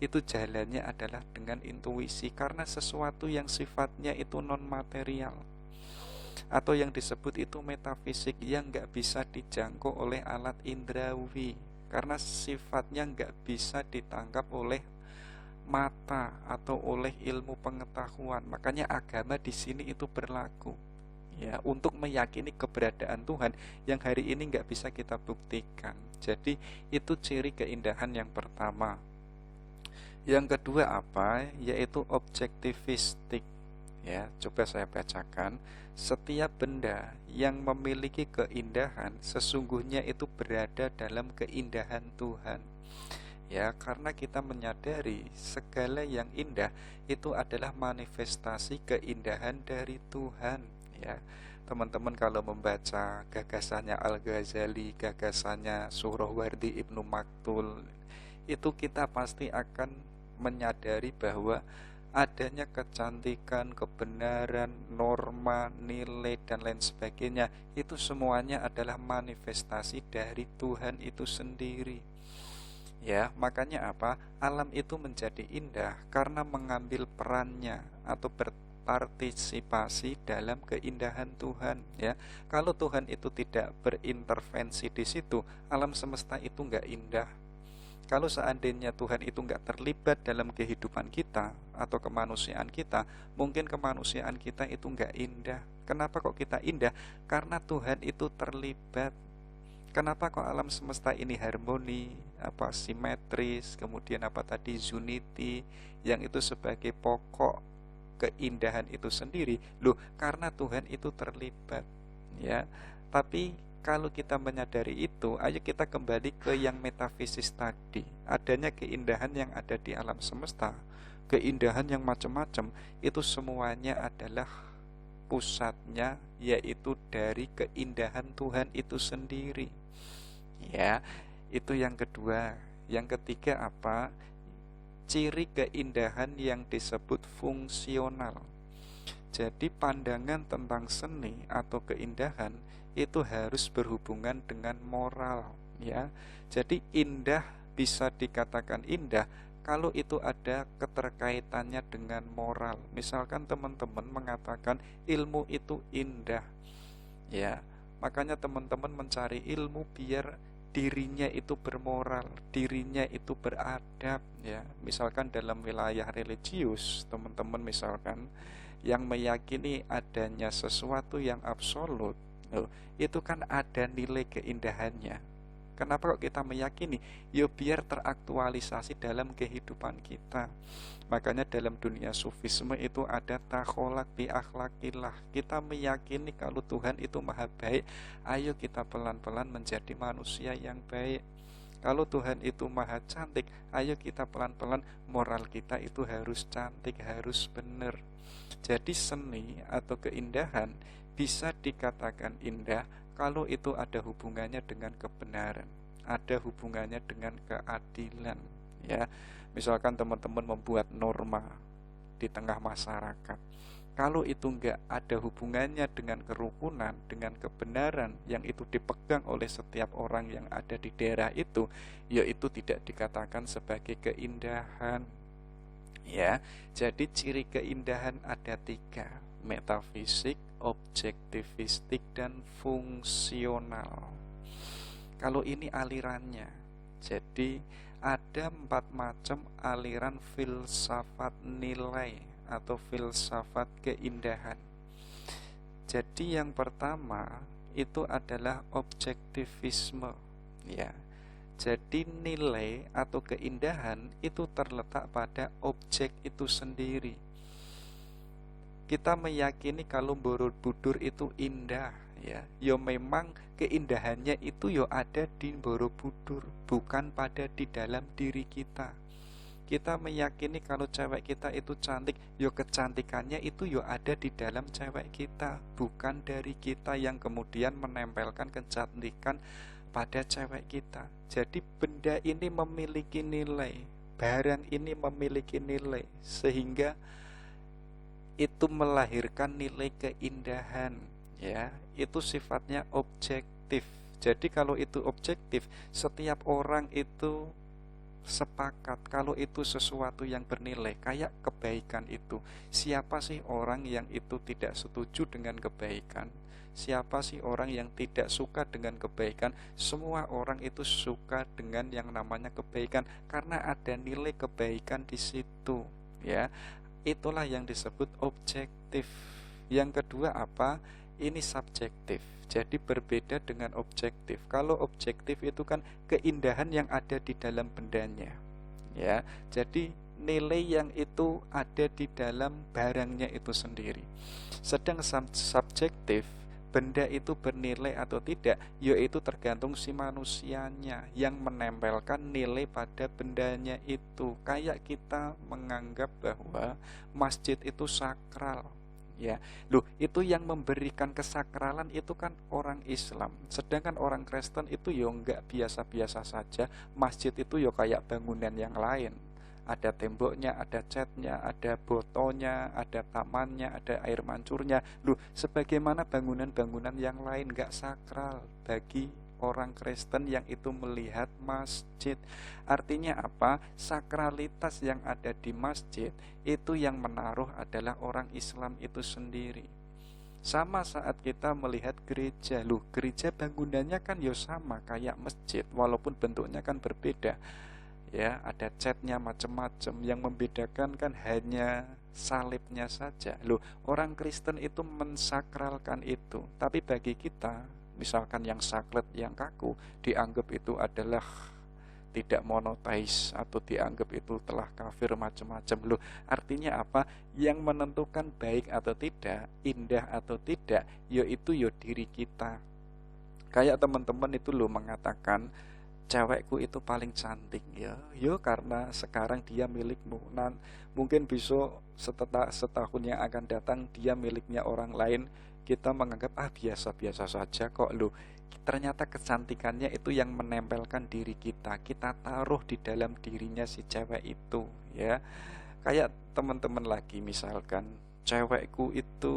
itu jalannya adalah dengan intuisi, karena sesuatu yang sifatnya itu non material atau yang disebut itu metafisik, yang nggak bisa dijangkau oleh alat indrawi, karena sifatnya nggak bisa ditangkap oleh mata atau oleh ilmu pengetahuan. Makanya agama di sini itu berlaku ya, untuk meyakini keberadaan Tuhan yang hari ini nggak bisa kita buktikan. Jadi itu ciri keindahan yang pertama. Yang kedua yaitu objektivistik. Ya, coba saya bacakan. Setiap benda yang memiliki keindahan sesungguhnya itu berada dalam keindahan Tuhan. Ya, karena kita menyadari segala yang indah itu adalah manifestasi keindahan dari Tuhan. Ya, teman-teman kalau membaca gagasannya Al-Ghazali, gagasannya Suhrawardi Ibnu Maktul, itu kita pasti akan menyadari bahwa adanya kecantikan, kebenaran, norma, nilai, dan lain sebagainya, itu semuanya adalah manifestasi dari Tuhan itu sendiri. Ya, makanya alam itu menjadi indah karena mengambil perannya atau berpartisipasi dalam keindahan Tuhan. Ya, kalau Tuhan itu tidak berintervensi di situ, alam semesta itu nggak indah. Kalau seandainya Tuhan itu nggak terlibat dalam kehidupan kita atau kemanusiaan kita, mungkin kemanusiaan kita itu nggak indah. Kenapa kok kita indah? Karena Tuhan itu terlibat. Kenapa kok alam semesta ini harmoni, simetris, kemudian unity, yang itu sebagai pokok keindahan itu sendiri? Loh, karena Tuhan itu terlibat. Ya, tapi kalau kita menyadari itu, ayo kita kembali ke yang metafisis tadi. Adanya keindahan yang ada di alam semesta, keindahan yang macam-macam, itu semuanya adalah pusatnya yaitu dari keindahan Tuhan itu sendiri. Ya, itu yang kedua. Yang ketiga apa? Ciri keindahan yang disebut fungsional. Jadi pandangan tentang seni atau keindahan itu harus berhubungan dengan moral, ya. Jadi indah bisa dikatakan indah kalau itu ada keterkaitannya dengan moral. Misalkan teman-teman mengatakan ilmu itu indah, ya, makanya teman-teman mencari ilmu biar dirinya itu bermoral, dirinya itu beradab, ya. Misalkan dalam wilayah religius, teman-teman misalkan yang meyakini adanya sesuatu yang absolut, itu kan ada nilai keindahannya. Kenapa kok kita meyakini? Ya biar teraktualisasi dalam kehidupan kita. Makanya dalam dunia sufisme itu ada takholak bi akhlakillah. Kita meyakini kalau Tuhan itu maha baik, ayo kita pelan-pelan menjadi manusia yang baik. Kalau Tuhan itu maha cantik, ayo kita pelan-pelan moral kita itu harus cantik, harus benar. Jadi seni atau keindahan bisa dikatakan indah kalau itu ada hubungannya dengan kebenaran, ada hubungannya dengan keadilan, ya. Misalkan teman-teman membuat norma di tengah masyarakat, kalau itu enggak ada hubungannya dengan kerukunan, dengan kebenaran yang itu dipegang oleh setiap orang yang ada di daerah itu, ya itu tidak dikatakan sebagai keindahan, ya. Jadi ciri keindahan ada 3: metafisik, objektivistik, dan fungsional. Kalau ini alirannya, jadi ada 4 macam aliran filsafat nilai atau filsafat keindahan. Jadi yang pertama itu adalah objektivisme, ya. Jadi nilai atau keindahan itu terletak pada objek itu sendiri. Kita meyakini kalau Borobudur itu indah, ya. Ya memang keindahannya itu ya ada di Borobudur, bukan pada di dalam diri kita. Kita meyakini kalau cewek kita itu cantik, ya kecantikannya itu ya ada di dalam cewek kita, bukan dari kita yang kemudian menempelkan kecantikan pada cewek kita. Jadi benda ini memiliki nilai, barang ini memiliki nilai, sehingga itu melahirkan nilai keindahan, ya. Itu sifatnya objektif. Jadi kalau itu objektif, setiap orang itu sepakat kalau itu sesuatu yang bernilai. Kayak kebaikan itu, siapa sih orang yang itu tidak setuju dengan kebaikan? Siapa sih orang yang tidak suka dengan kebaikan? Semua orang itu suka dengan yang namanya kebaikan karena ada nilai kebaikan di situ, ya. Itulah yang disebut objektif. Yang kedua apa? Ini subjektif. Jadi berbeda dengan objektif. Kalau objektif itu kan keindahan yang ada di dalam bendanya, ya. Jadi nilai yang itu ada di dalam barangnya itu sendiri. Sedang subjektif, benda itu bernilai atau tidak, yaitu tergantung si manusianya yang menempelkan nilai pada bendanya itu. Kayak kita menganggap bahwa masjid itu sakral, ya. Loh, itu yang memberikan kesakralan itu kan orang Islam. Sedangkan orang Kristen itu ya enggak, biasa-biasa saja. Masjid itu ya kayak bangunan yang lain. Ada temboknya, ada catnya, ada botonya, ada tamannya, ada air mancurnya. Loh, sebagaimana bangunan-bangunan yang lain enggak sakral bagi orang Kristen yang itu melihat masjid. Artinya apa? Sakralitas yang ada di masjid itu yang menaruh adalah orang Islam itu sendiri. Sama saat kita melihat gereja, loh, gereja bangunannya kan ya sama kayak masjid, walaupun bentuknya kan berbeda, ya. Ada catnya macam-macam, yang membedakan kan hanya salibnya saja. Loh, orang Kristen itu mensakralkan itu, tapi bagi kita, misalkan yang saklet, yang kaku, dianggap itu adalah tidak monoteis atau dianggap itu telah kafir macam-macam. Loh, artinya apa? Yang menentukan baik atau tidak, indah atau tidak, yaitu ya diri kita. Kayak teman-teman itu loh mengatakan cewekku itu paling cantik ya. Yo karena sekarang dia milikmu. Mungkin besok setahun yang akan datang dia miliknya orang lain. Kita menganggap biasa-biasa saja kok loh. Ternyata kecantikannya itu yang menempelkan diri kita. Kita taruh di dalam dirinya si cewek itu ya. Kayak teman-teman lagi misalkan cewekku itu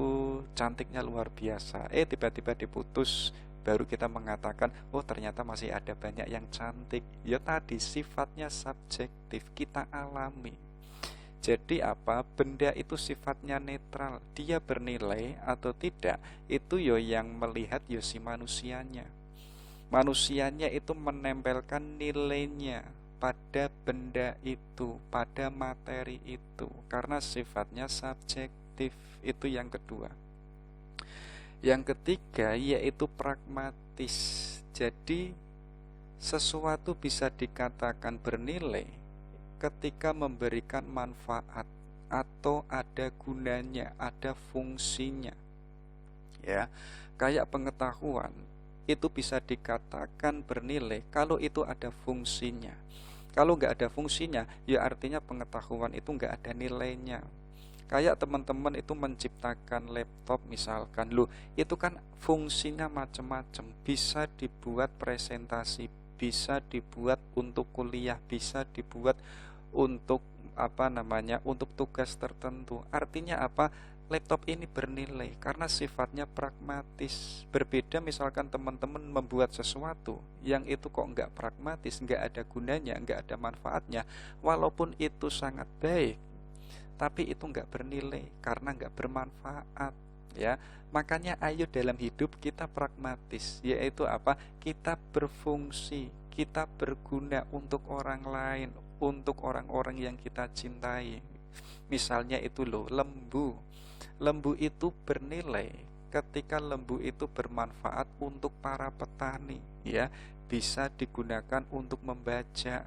cantiknya luar biasa. Tiba-tiba diputus, baru kita mengatakan, oh ternyata masih ada banyak yang cantik. Ya tadi sifatnya subjektif, kita alami. Jadi apa? Benda itu sifatnya netral. Dia bernilai atau tidak, itu yo yang melihat yo si manusianya. Manusianya itu menempelkan nilainya pada benda itu, pada materi itu, karena sifatnya subjektif. Itu yang kedua. Yang ketiga yaitu pragmatis. Jadi sesuatu bisa dikatakan bernilai ketika memberikan manfaat atau ada gunanya, ada fungsinya. Ya, kayak pengetahuan itu bisa dikatakan bernilai kalau itu ada fungsinya. Kalau nggak ada fungsinya, ya artinya pengetahuan itu nggak ada nilainya. Kayak teman-teman itu menciptakan laptop misalkan, loh itu kan fungsinya macam-macam. Bisa dibuat presentasi, bisa dibuat untuk kuliah, bisa dibuat untuk untuk tugas tertentu. Artinya apa? Laptop ini bernilai karena sifatnya pragmatis. Berbeda misalkan teman-teman membuat sesuatu yang itu kok nggak pragmatis, nggak ada gunanya, nggak ada manfaatnya. Walaupun itu sangat baik, tapi itu nggak bernilai karena nggak bermanfaat. Ya, makanya ayo dalam hidup kita pragmatis, yaitu apa? Kita berfungsi, kita berguna untuk orang lain, untuk orang-orang yang kita cintai. Misalnya itu loh, lembu. Lembu itu bernilai ketika lembu itu bermanfaat untuk para petani, ya. Bisa digunakan untuk membaca,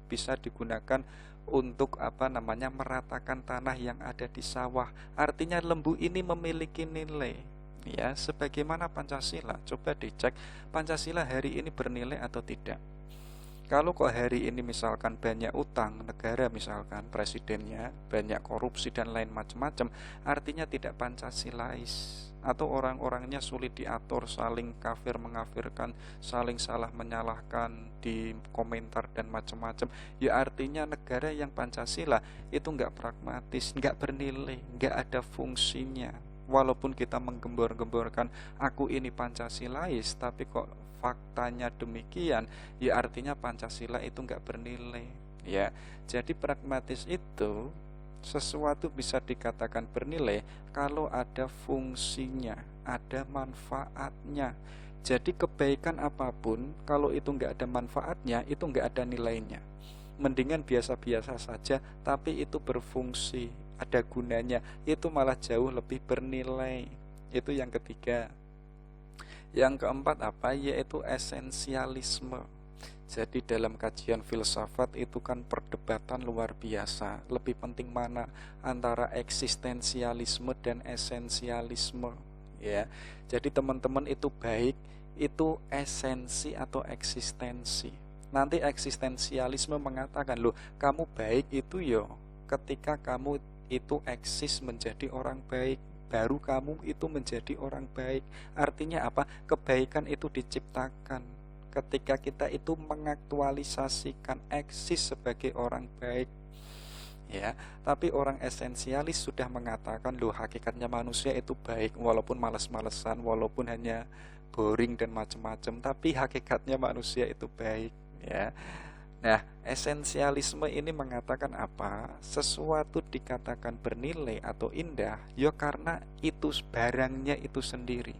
bisa digunakan untuk meratakan tanah yang ada di sawah. Artinya lembu ini memiliki nilai, ya. Sebagaimana Pancasila, coba dicek Pancasila hari ini bernilai atau tidak. Kalau kok hari ini misalkan banyak utang negara, misalkan presidennya banyak korupsi dan lain macam-macam, artinya tidak Pancasilais, atau orang-orangnya sulit diatur, saling kafir mengafirkan, saling salah menyalahkan di komentar dan macam-macam. Ya artinya negara yang Pancasila itu nggak pragmatis, nggak bernilai, nggak ada fungsinya. Walaupun kita menggembor-gemborkan aku ini Pancasilais, tapi kok faktanya demikian, ya artinya Pancasila itu nggak bernilai, ya. Jadi pragmatis itu sesuatu bisa dikatakan bernilai kalau ada fungsinya, ada manfaatnya. Jadi kebaikan apapun kalau itu nggak ada manfaatnya, itu nggak ada nilainya. Mendingan biasa-biasa saja tapi itu berfungsi, ada gunanya, itu malah jauh lebih bernilai. Itu yang ketiga. Yang keempat yaitu esensialisme. Jadi dalam kajian filsafat itu kan perdebatan luar biasa. Lebih penting mana antara eksistensialisme dan esensialisme, ya. Jadi teman-teman itu baik itu esensi atau eksistensi. Nanti eksistensialisme mengatakan, loh kamu baik itu ketika kamu itu eksis menjadi orang baik, baru kamu itu menjadi orang baik. Artinya apa? Kebaikan itu diciptakan ketika kita itu mengaktualisasikan eksis sebagai orang baik, ya. Tapi orang esensialis sudah mengatakan, loh hakikatnya manusia itu baik, walaupun malas-malesan, walaupun hanya boring dan macam-macam, tapi hakikatnya manusia itu baik, ya. Nah, esensialisme ini mengatakan apa? Sesuatu dikatakan bernilai atau indah, karena itu barangnya itu sendiri.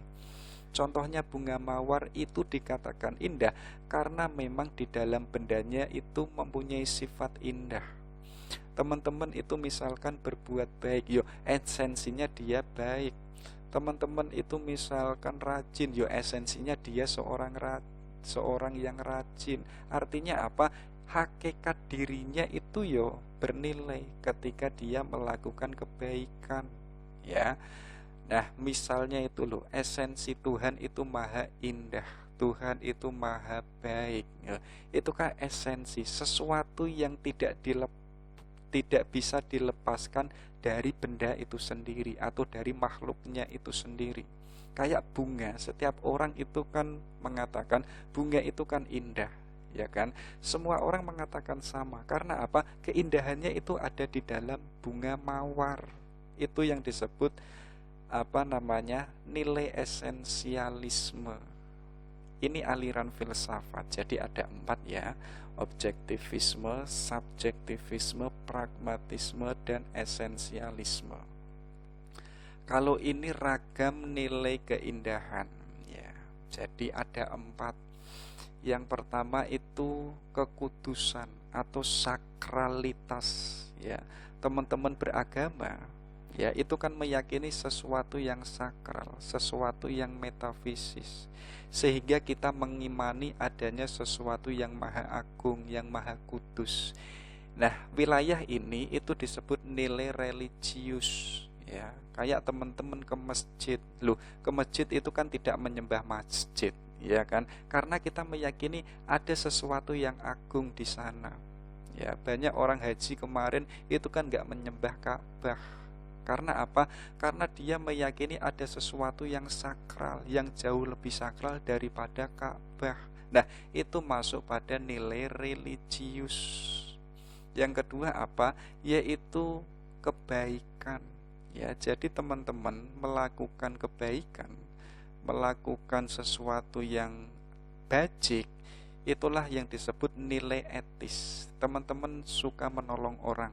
Contohnya bunga mawar itu dikatakan indah karena memang di dalam bendanya itu mempunyai sifat indah. Teman-teman itu misalkan berbuat baik, esensinya dia baik. Teman-teman itu misalkan rajin, esensinya dia seorang yang rajin. Artinya apa? Hakikat dirinya itu bernilai ketika dia melakukan kebaikan, ya. Nah, misalnya itu loh, esensi Tuhan itu maha indah. Tuhan itu maha baik. Itu kan esensi, sesuatu yang tidak bisa dilepaskan dari benda itu sendiri atau dari makhluknya itu sendiri. Kayak bunga, setiap orang itu kan mengatakan bunga itu kan indah, ya kan? Semua orang mengatakan sama. Karena apa? Keindahannya itu ada di dalam bunga mawar. Itu yang disebut nilai esensialisme. Ini aliran filsafat. Jadi ada 4 ya: objektivisme, subjektivisme, pragmatisme, dan esensialisme. Kalau ini ragam nilai keindahan ya. Jadi ada 4. Yang pertama itu kekudusan atau sakralitas ya. Teman-teman beragama ya, itu kan meyakini sesuatu yang sakral, sesuatu yang metafisis, sehingga kita mengimani adanya sesuatu yang maha agung, yang maha kudus. Nah, wilayah ini itu disebut nilai religius ya. Kayak teman-teman ke masjid. Loh, ke masjid itu kan tidak menyembah masjid, ya kan? Karena kita meyakini ada sesuatu yang agung di sana. Ya, banyak orang haji kemarin itu kan nggak menyembah Ka'bah. Karena apa? Karena dia meyakini ada sesuatu yang sakral, yang jauh lebih sakral daripada Ka'bah. Nah, itu masuk pada nilai religius. Yang kedua apa? Yaitu kebaikan. Ya, jadi teman-teman melakukan kebaikan, melakukan sesuatu yang bajik, itulah yang disebut nilai etis. Teman-teman suka menolong orang,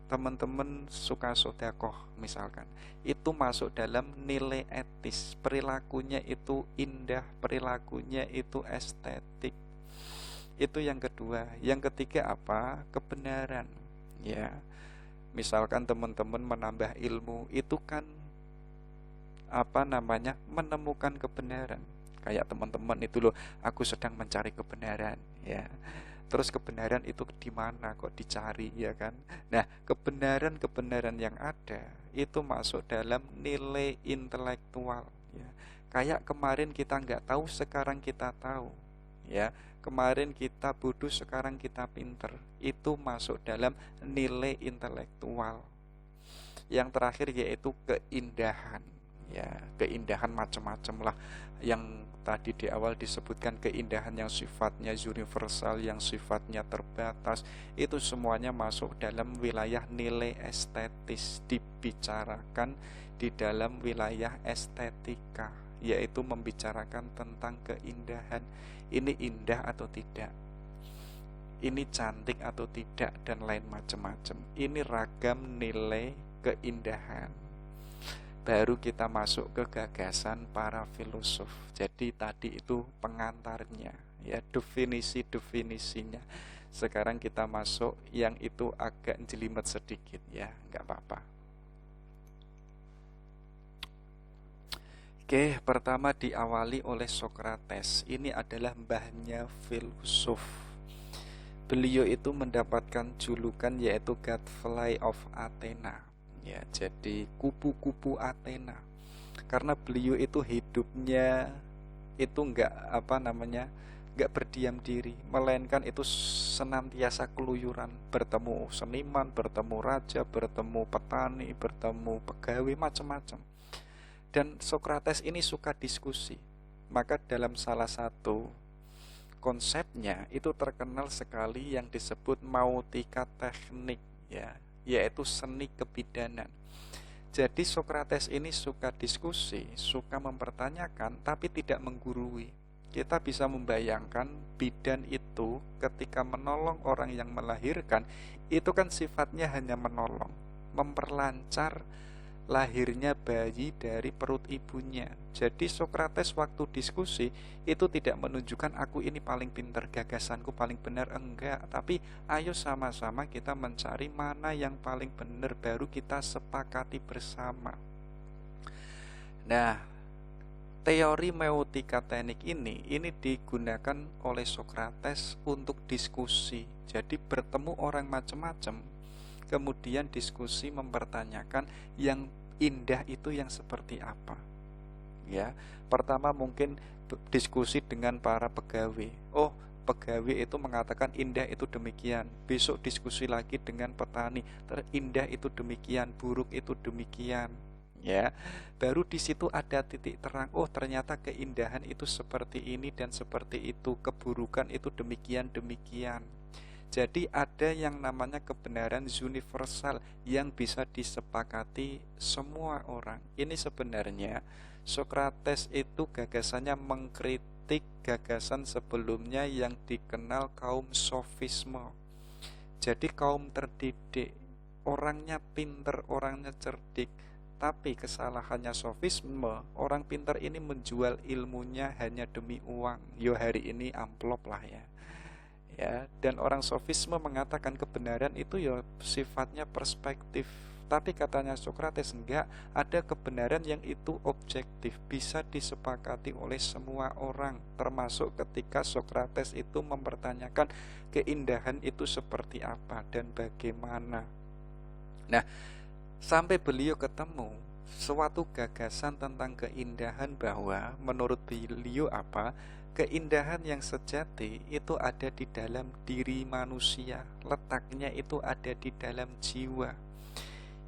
teman-teman suka sedekah misalkan, itu masuk dalam nilai etis. Perilakunya itu indah, perilakunya itu estetik. Itu yang kedua. Yang ketiga apa? Kebenaran ya. Misalkan teman-teman menambah ilmu, itu kan menemukan kebenaran. Kayak teman-teman itu loh, aku sedang mencari kebenaran ya. Terus kebenaran itu di mana kok dicari, ya kan? Nah, kebenaran-kebenaran yang ada itu masuk dalam nilai intelektual ya. Kayak kemarin kita nggak tahu, sekarang kita tahu ya. Kemarin kita bodoh, sekarang kita pinter. Itu masuk dalam nilai intelektual. Yang terakhir yaitu keindahan ya. Keindahan macam-macam lah. Yang tadi di awal disebutkan keindahan yang sifatnya universal, yang sifatnya terbatas, itu semuanya masuk dalam wilayah nilai estetis, dibicarakan di dalam wilayah estetika, yaitu membicarakan tentang keindahan. Ini indah atau tidak, ini cantik atau tidak, dan lain macam-macam. Ini ragam nilai keindahan. Baru kita masuk ke gagasan para filosof. Jadi tadi itu pengantarnya ya, definisi-definisinya. Sekarang kita masuk yang itu agak jelimet sedikit ya, nggak apa-apa. Oke, pertama diawali oleh Sokrates. Ini adalah mbahnya filsuf. Beliau itu mendapatkan julukan yaitu Gadfly of Athena. Ya, jadi kupu-kupu Athena. Karena beliau itu hidupnya itu nggak berdiam diri, melainkan itu senantiasa keluyuran, bertemu seniman, bertemu raja, bertemu petani, bertemu pegawai, macam-macam. Dan Sokrates ini suka diskusi. Maka dalam salah satu konsepnya itu terkenal sekali yang disebut mautika teknik ya, yaitu seni kebidanan. Jadi Sokrates ini suka diskusi, suka mempertanyakan, tapi tidak menggurui. Kita bisa membayangkan bidan itu ketika menolong orang yang melahirkan, itu kan sifatnya hanya menolong, memperlancar lahirnya bayi dari perut ibunya. Jadi Sokrates waktu diskusi itu tidak menunjukkan aku ini paling pintar, gagasanku paling benar, enggak. Tapi ayo sama-sama kita mencari mana yang paling benar, baru kita sepakati bersama. Nah, teori meutika teknik ini digunakan oleh Sokrates untuk diskusi. Jadi bertemu orang macam-macam, kemudian diskusi mempertanyakan yang indah itu yang seperti apa ya. Pertama mungkin diskusi dengan para pegawai. Oh, pegawai itu mengatakan indah itu demikian. Besok diskusi lagi dengan petani, indah itu demikian, buruk itu demikian. Ya, baru di situ ada titik terang. Oh, ternyata keindahan itu seperti ini dan seperti itu, keburukan itu demikian demikian. Jadi ada yang namanya kebenaran universal yang bisa disepakati semua orang. Ini sebenarnya Sokrates itu gagasannya mengkritik gagasan sebelumnya yang dikenal kaum sofisme. Jadi kaum terdidik, orangnya pinter, orangnya cerdik. Tapi kesalahannya sofisme, orang pintar ini menjual ilmunya hanya demi uang. Yo hari ini amplop lah ya. Ya, dan orang sofisme mengatakan kebenaran itu ya sifatnya perspektif. Tapi katanya Sokrates enggak, ada kebenaran yang itu objektif, bisa disepakati oleh semua orang, termasuk ketika Sokrates itu mempertanyakan keindahan itu seperti apa dan bagaimana. Nah, sampai beliau ketemu suatu gagasan tentang keindahan bahwa menurut beliau apa? Keindahan yang sejati itu ada di dalam diri manusia, letaknya itu ada di dalam jiwa.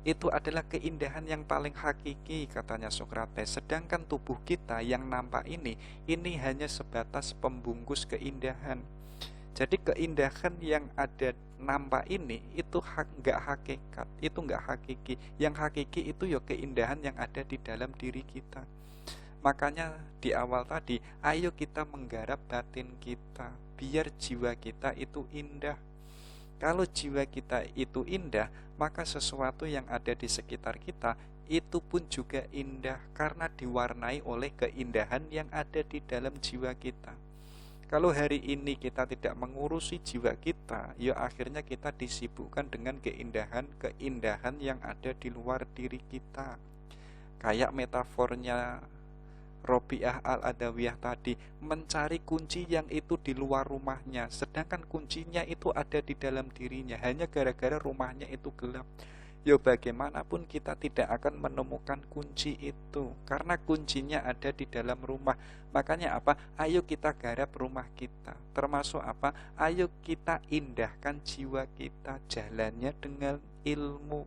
Itu adalah keindahan yang paling hakiki katanya Sokrates. Sedangkan tubuh kita yang nampak ini hanya sebatas pembungkus keindahan. Jadi keindahan yang ada nampak ini itu nggak hakikat, itu nggak hakiki. Yang hakiki itu ya keindahan yang ada di dalam diri kita. Makanya di awal tadi, ayo kita menggarap batin kita, biar jiwa kita itu indah. Kalau jiwa kita itu indah, maka sesuatu yang ada di sekitar kita itu pun juga indah, karena diwarnai oleh keindahan yang ada di dalam jiwa kita. Kalau hari ini kita tidak mengurusi jiwa kita, ya akhirnya kita disibukkan dengan keindahan yang ada di luar diri kita. Kayak metafornya Robiah Al-Adawiyah tadi, mencari kunci yang itu di luar rumahnya, sedangkan kuncinya itu ada di dalam dirinya, hanya gara-gara rumahnya itu gelap. Ya bagaimanapun kita tidak akan menemukan kunci itu, karena kuncinya ada di dalam rumah. Makanya apa? Ayo kita garap rumah kita. Termasuk apa? Ayo kita indahkan jiwa kita, jalannya dengan ilmu.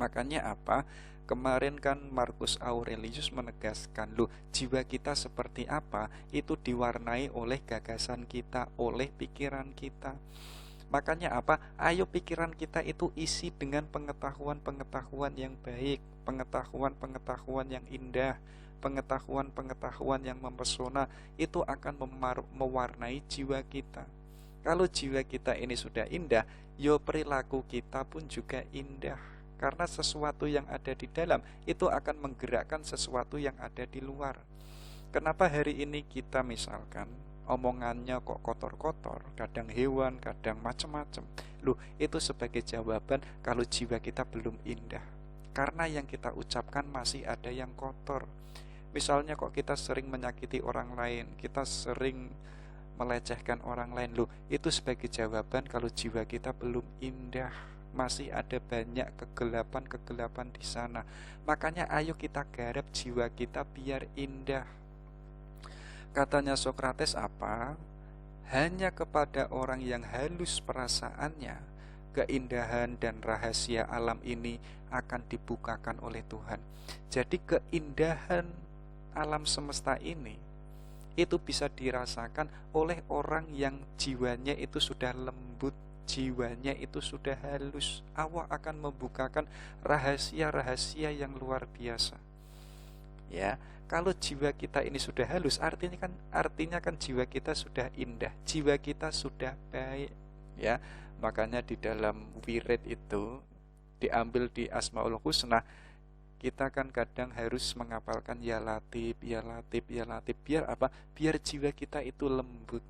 Makanya apa? Kemarin kan Marcus Aurelius menegaskan, loh, jiwa kita seperti apa? Itu diwarnai oleh gagasan kita, oleh pikiran kita. Makanya apa? Ayo pikiran kita itu isi dengan pengetahuan-pengetahuan yang baik, pengetahuan-pengetahuan yang indah, pengetahuan-pengetahuan yang mempesona. Itu akan mewarnai jiwa kita. Kalau jiwa kita ini sudah indah, yo perilaku kita pun juga indah. Karena sesuatu yang ada di dalam itu akan menggerakkan sesuatu yang ada di luar. Kenapa hari ini kita misalkan omongannya kok kotor-kotor, kadang hewan, kadang macam-macam. Loh, itu sebagai jawaban kalau jiwa kita belum indah. Karena yang kita ucapkan masih ada yang kotor. Misalnya kok kita sering menyakiti orang lain, kita sering melecehkan orang lain. Loh, itu sebagai jawaban kalau jiwa kita belum indah. Masih ada banyak kegelapan-kegelapan di sana. Makanya ayo kita garap jiwa kita biar indah. Katanya Sokrates apa? Hanya kepada orang yang halus perasaannya, keindahan dan rahasia alam ini akan dibukakan oleh Tuhan. Jadi keindahan alam semesta ini itu bisa dirasakan oleh orang yang jiwanya itu sudah lembut, jiwanya itu sudah halus. Allah akan membukakan rahasia-rahasia yang luar biasa. Ya, kalau jiwa kita ini sudah halus, artinya kan jiwa kita sudah indah, jiwa kita sudah baik. Ya, makanya di dalam wirid itu diambil di Asmaul Husna, kita kan kadang harus menghafalkan ya Latif, ya Latif, ya Latif. Biar apa? Biar jiwa kita itu lembut.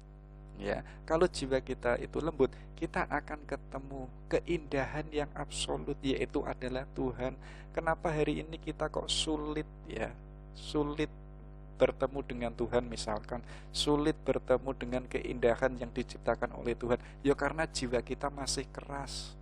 Ya, kalau jiwa kita itu lembut, kita akan ketemu keindahan yang absolut, yaitu adalah Tuhan. Kenapa hari ini kita kok sulit bertemu dengan Tuhan, misalkan sulit bertemu dengan keindahan yang diciptakan oleh Tuhan? Ya karena jiwa kita masih keras.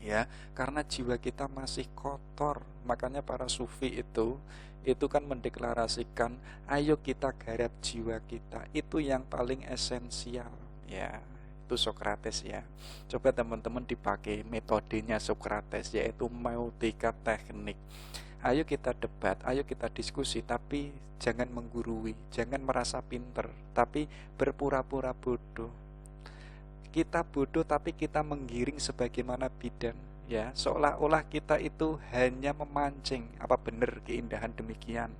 ya, karena jiwa kita masih kotor. Makanya para sufi itu kan mendeklarasikan, ayo kita garap jiwa kita, itu yang paling esensial, ya. Itu Sokrates, ya. Coba teman-teman dipakai metodenya Sokrates, yaitu meutika teknik. Ayo kita debat, ayo kita diskusi, tapi jangan menggurui, jangan merasa pinter, tapi berpura-pura bodoh. Kita bodoh tapi kita menggiring sebagaimana bidan, ya, seolah-olah kita itu hanya memancing. Apa benar keindahan demikian?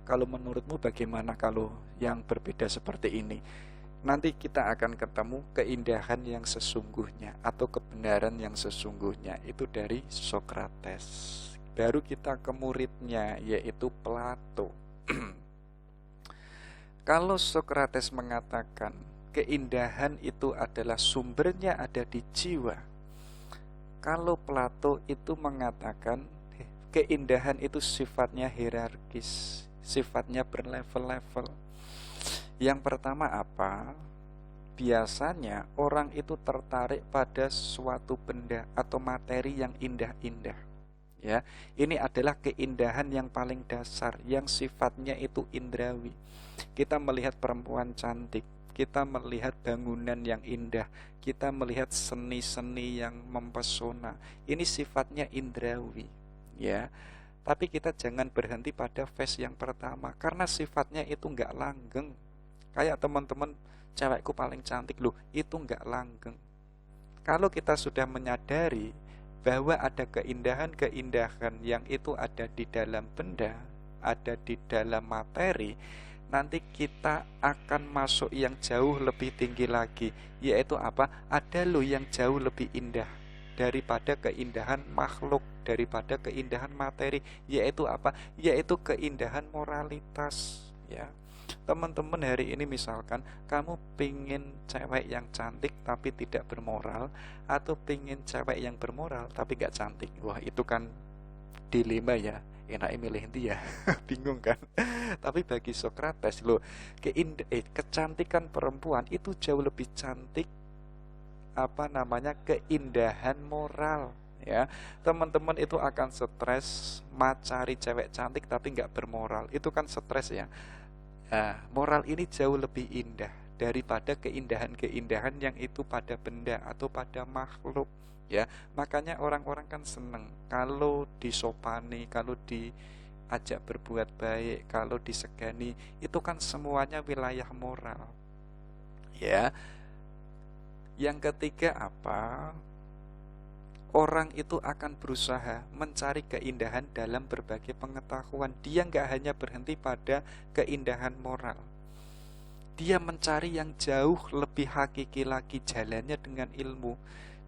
Kalau menurutmu bagaimana kalau yang berbeda seperti ini? Nanti kita akan ketemu keindahan yang sesungguhnya atau kebenaran yang sesungguhnya itu dari Sokrates. Baru kita ke muridnya, yaitu Plato. Kalau Sokrates mengatakan keindahan itu adalah sumbernya ada di jiwa, kalau Plato itu mengatakan keindahan itu sifatnya hierarkis, sifatnya berlevel-level. Yang pertama apa? Biasanya orang itu tertarik pada suatu benda atau materi yang indah-indah. Ya, ini adalah keindahan yang paling dasar, yang sifatnya itu indrawi. Kita melihat perempuan cantik, kita melihat bangunan yang indah, kita melihat seni-seni yang mempesona. Ini sifatnya indrawi, ya. Tapi kita jangan berhenti pada fase yang pertama, karena sifatnya itu enggak langgeng. Kayak teman-teman, cewekku paling cantik loh, itu enggak langgeng. Kalau kita sudah menyadari bahwa ada keindahan-keindahan yang itu ada di dalam benda, ada di dalam materi, nanti kita akan masuk yang jauh lebih tinggi lagi, yaitu apa? Ada loh yang jauh lebih indah daripada keindahan makhluk, daripada keindahan materi, yaitu apa? Yaitu keindahan moralitas, ya. Teman-teman hari ini misalkan kamu pingin cewek yang cantik tapi tidak bermoral, atau pingin cewek yang bermoral tapi gak cantik. Wah, itu kan dilema, ya. Enaknya milih dia. Bingung kan? Tapi bagi Sokrates loh, kecantikan perempuan itu jauh lebih cantik keindahan moral, ya. Teman-teman itu akan stres mencari cewek cantik tapi nggak bermoral, itu kan stres, ya. Nah, moral ini jauh lebih indah daripada keindahan-keindahan yang itu pada benda atau pada makhluk, ya. Makanya orang-orang kan seneng kalau disopani, kalau diajak berbuat baik, kalau disegani, itu kan semuanya wilayah moral, ya. Yang ketiga apa? Orang itu akan berusaha mencari keindahan dalam berbagai pengetahuan. Dia nggak hanya berhenti pada keindahan moral, dia mencari yang jauh lebih hakiki lagi, jalannya dengan ilmu.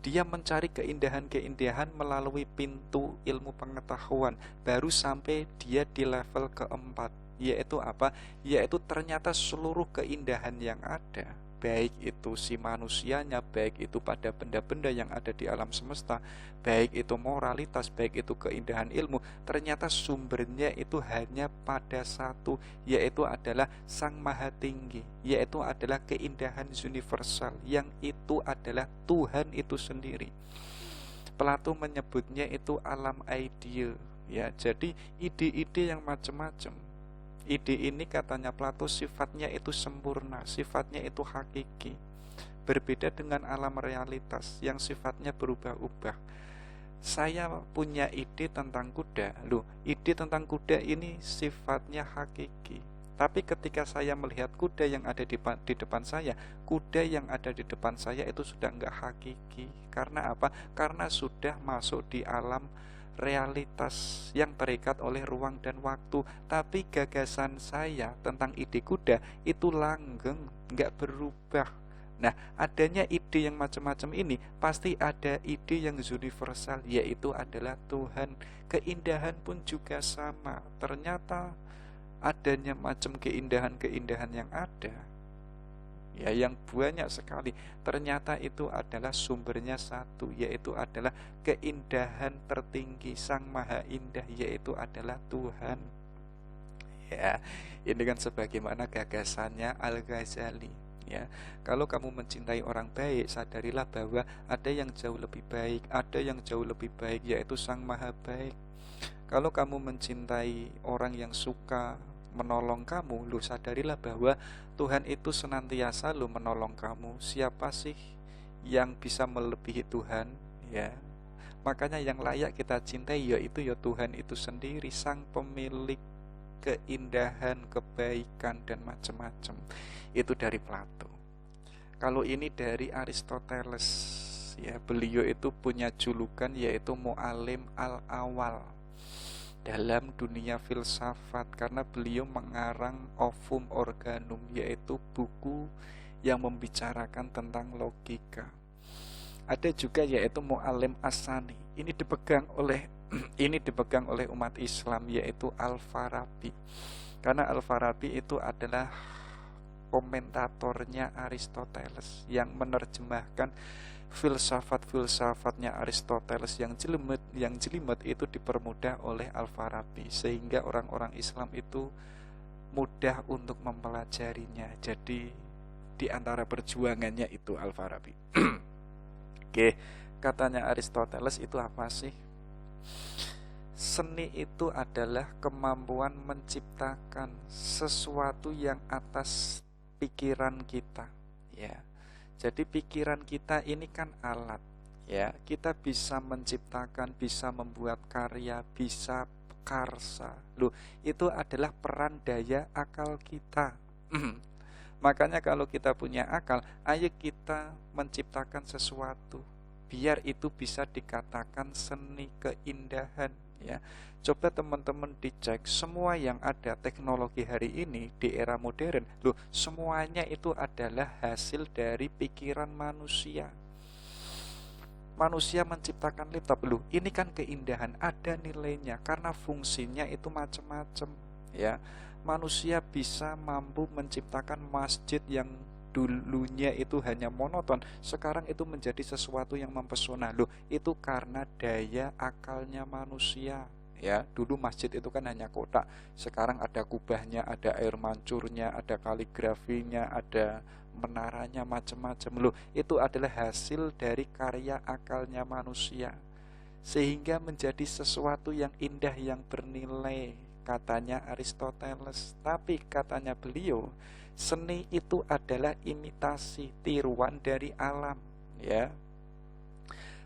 Dia mencari keindahan-keindahan melalui pintu ilmu pengetahuan, baru sampai dia di level keempat, yaitu apa? Yaitu ternyata seluruh keindahan yang ada, baik itu si manusianya, baik itu pada benda-benda yang ada di alam semesta, baik itu moralitas, baik itu keindahan ilmu, ternyata sumbernya itu hanya pada satu, yaitu adalah Sang Maha Tinggi, yaitu adalah keindahan universal, yang itu adalah Tuhan itu sendiri. Plato menyebutnya itu alam ide, ya. Jadi ide-ide yang macam-macam. Ide ini katanya Plato sifatnya itu sempurna, sifatnya itu hakiki. Berbeda dengan alam realitas yang sifatnya berubah-ubah. Saya punya ide tentang kuda. Loh, ide tentang kuda ini sifatnya hakiki. Tapi ketika saya melihat kuda yang ada di depan saya, kuda yang ada di depan saya itu sudah enggak hakiki. Karena apa? Karena sudah masuk di alam realitas yang terikat oleh ruang dan waktu. Tapi gagasan saya tentang ide kuda itu langgeng, nggak berubah. Nah, adanya ide yang macam-macam ini pasti ada ide yang universal, yaitu adalah Tuhan. Keindahan pun juga sama. Ternyata adanya macam keindahan-keindahan yang ada, ya, yang banyak sekali, ternyata itu adalah sumbernya satu, yaitu adalah keindahan tertinggi, Sang Maha Indah, yaitu adalah Tuhan, ya. Ini kan sebagaimana gagasannya Al-Ghazali, Ya, kalau kamu mencintai orang baik, sadarilah bahwa ada yang jauh lebih baik, ada yang jauh lebih baik, yaitu Sang Maha Baik. Kalau kamu mencintai orang yang suka menolong kamu, lu sadarilah bahwa Tuhan itu senantiasa lu menolong kamu. Siapa sih yang bisa melebihi Tuhan? Ya, makanya yang layak kita cintai yaitu ya Tuhan itu sendiri, Sang Pemilik keindahan, kebaikan, dan macam-macam. Itu dari Plato. Kalau ini dari Aristoteles, ya, beliau itu punya julukan yaitu Mu'alim al-Awal dalam dunia filsafat, karena beliau mengarang Ovum Organum, yaitu buku yang membicarakan tentang logika. Ada juga yaitu Mu'alim Asani. Ini dipegang oleh umat Islam, yaitu Al-Farabi. Karena Al-Farabi itu adalah komentatornya Aristoteles yang menerjemahkan filsafat-filsafatnya Aristoteles yang jelimet itu dipermudah oleh Al-Farabi, sehingga orang-orang Islam itu mudah untuk mempelajarinya. Jadi di antara perjuangannya itu Al-Farabi. Oke, katanya Aristoteles itu apa sih? Seni itu adalah kemampuan menciptakan sesuatu yang atas pikiran kita, ya. Jadi pikiran kita ini kan alat, ya. Kita bisa menciptakan, bisa membuat karya, bisa karsa. Loh, itu adalah peran daya akal kita. Makanya kalau kita punya akal, ayo kita menciptakan sesuatu, biar itu bisa dikatakan seni, keindahan, ya. Coba teman-teman dicek semua yang ada teknologi hari ini di era modern, loh, semuanya itu adalah hasil dari pikiran manusia. Manusia menciptakan laptop, loh, ini kan keindahan, ada nilainya karena fungsinya itu macam-macam, ya. Manusia bisa mampu menciptakan masjid yang dulunya itu hanya monoton, sekarang itu menjadi sesuatu yang mempesona. Loh, itu karena daya akalnya manusia, ya. Dulu masjid itu kan hanya kotak, sekarang ada kubahnya, ada air mancurnya, ada kaligrafinya, ada menaranya, macam-macam. Loh, itu adalah hasil dari karya akalnya manusia, sehingga menjadi sesuatu yang indah, yang bernilai, katanya Aristoteles. Tapi katanya beliau, seni itu adalah imitasi, tiruan dari alam, ya.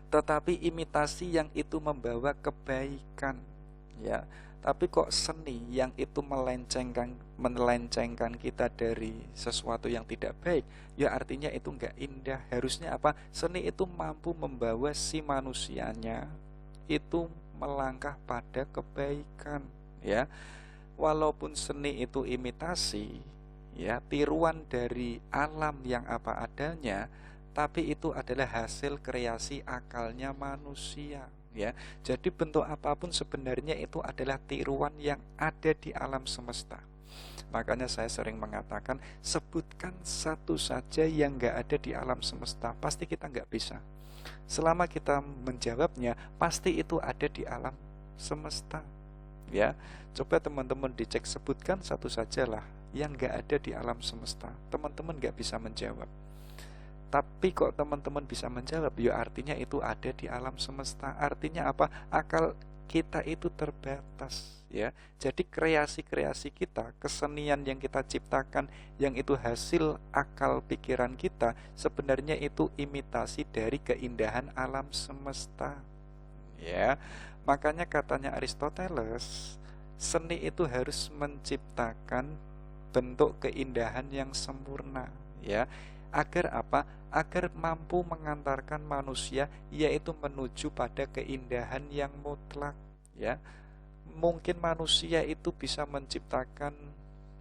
Tetapi imitasi yang itu membawa kebaikan, ya. Tapi kok seni yang itu melencengkan kita dari sesuatu yang tidak baik, ya artinya itu enggak indah. Harusnya apa? Seni itu mampu membawa si manusianya itu melangkah pada kebaikan, ya. Walaupun seni itu imitasi, ya, tiruan dari alam yang apa adanya, tapi itu adalah hasil kreasi akalnya manusia, ya. Jadi bentuk apapun sebenarnya itu adalah tiruan yang ada di alam semesta. Makanya saya sering mengatakan, sebutkan satu saja yang enggak ada di alam semesta, pasti kita enggak bisa. Selama kita menjawabnya, pasti itu ada di alam semesta, ya. Coba teman-teman dicek, sebutkan satu sajalah yang enggak ada di alam semesta. Teman-teman enggak bisa menjawab. Tapi kok teman-teman bisa menjawab, ya artinya itu ada di alam semesta. Artinya apa? Akal kita itu terbatas, ya. Jadi kreasi-kreasi kita, kesenian yang kita ciptakan, yang itu hasil akal pikiran kita, sebenarnya itu imitasi dari keindahan alam semesta, ya. Makanya katanya Aristoteles, seni itu harus menciptakan bentuk keindahan yang sempurna, ya. Agar apa? Agar mampu mengantarkan manusia yaitu menuju pada keindahan yang mutlak, ya. Mungkin manusia itu bisa menciptakan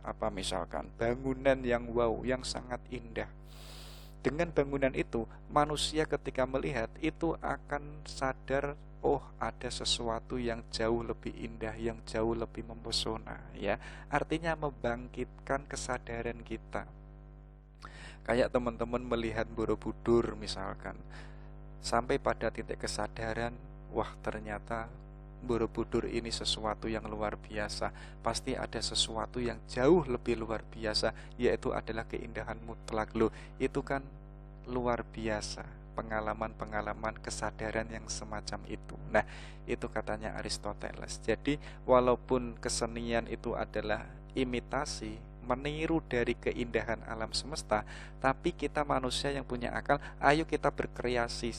apa, misalkan bangunan yang wow, yang sangat indah. Dengan bangunan itu, manusia ketika melihat itu akan sadar, oh, ada sesuatu yang jauh lebih indah, yang jauh lebih mempesona, ya. Artinya membangkitkan kesadaran kita. Kayak teman-teman melihat Borobudur misalkan, sampai pada titik kesadaran, wah, ternyata Borobudur ini sesuatu yang luar biasa, pasti ada sesuatu yang jauh lebih luar biasa, yaitu adalah keindahan mutlak. Loh, itu kan luar biasa, pengalaman-pengalaman kesadaran yang semacam itu. Nah, itu katanya Aristoteles. Jadi walaupun kesenian itu adalah imitasi, meniru dari keindahan alam semesta, tapi kita manusia yang punya akal, ayo kita berkreasi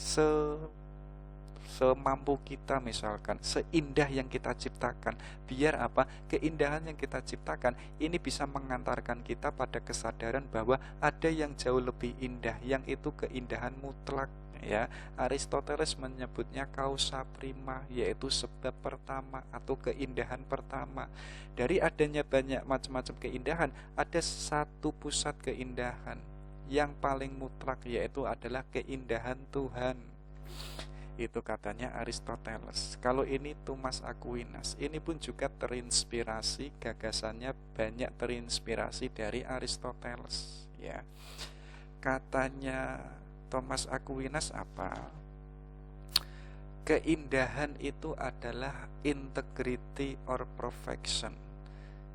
semampu kita, misalkan seindah yang kita ciptakan. Biar apa? Keindahan yang kita ciptakan ini bisa mengantarkan kita pada kesadaran bahwa ada yang jauh lebih indah, yang itu keindahan mutlak, ya. Aristoteles menyebutnya causa prima, yaitu sebab pertama atau keindahan pertama. Dari adanya banyak macam-macam keindahan, ada satu pusat keindahan yang paling mutlak, yaitu adalah keindahan Tuhan. Itu katanya Aristoteles. Kalau ini Thomas Aquinas, ini pun juga terinspirasi, gagasannya banyak terinspirasi dari Aristoteles, ya. Katanya Thomas Aquinas apa? Keindahan itu adalah integrity or perfection.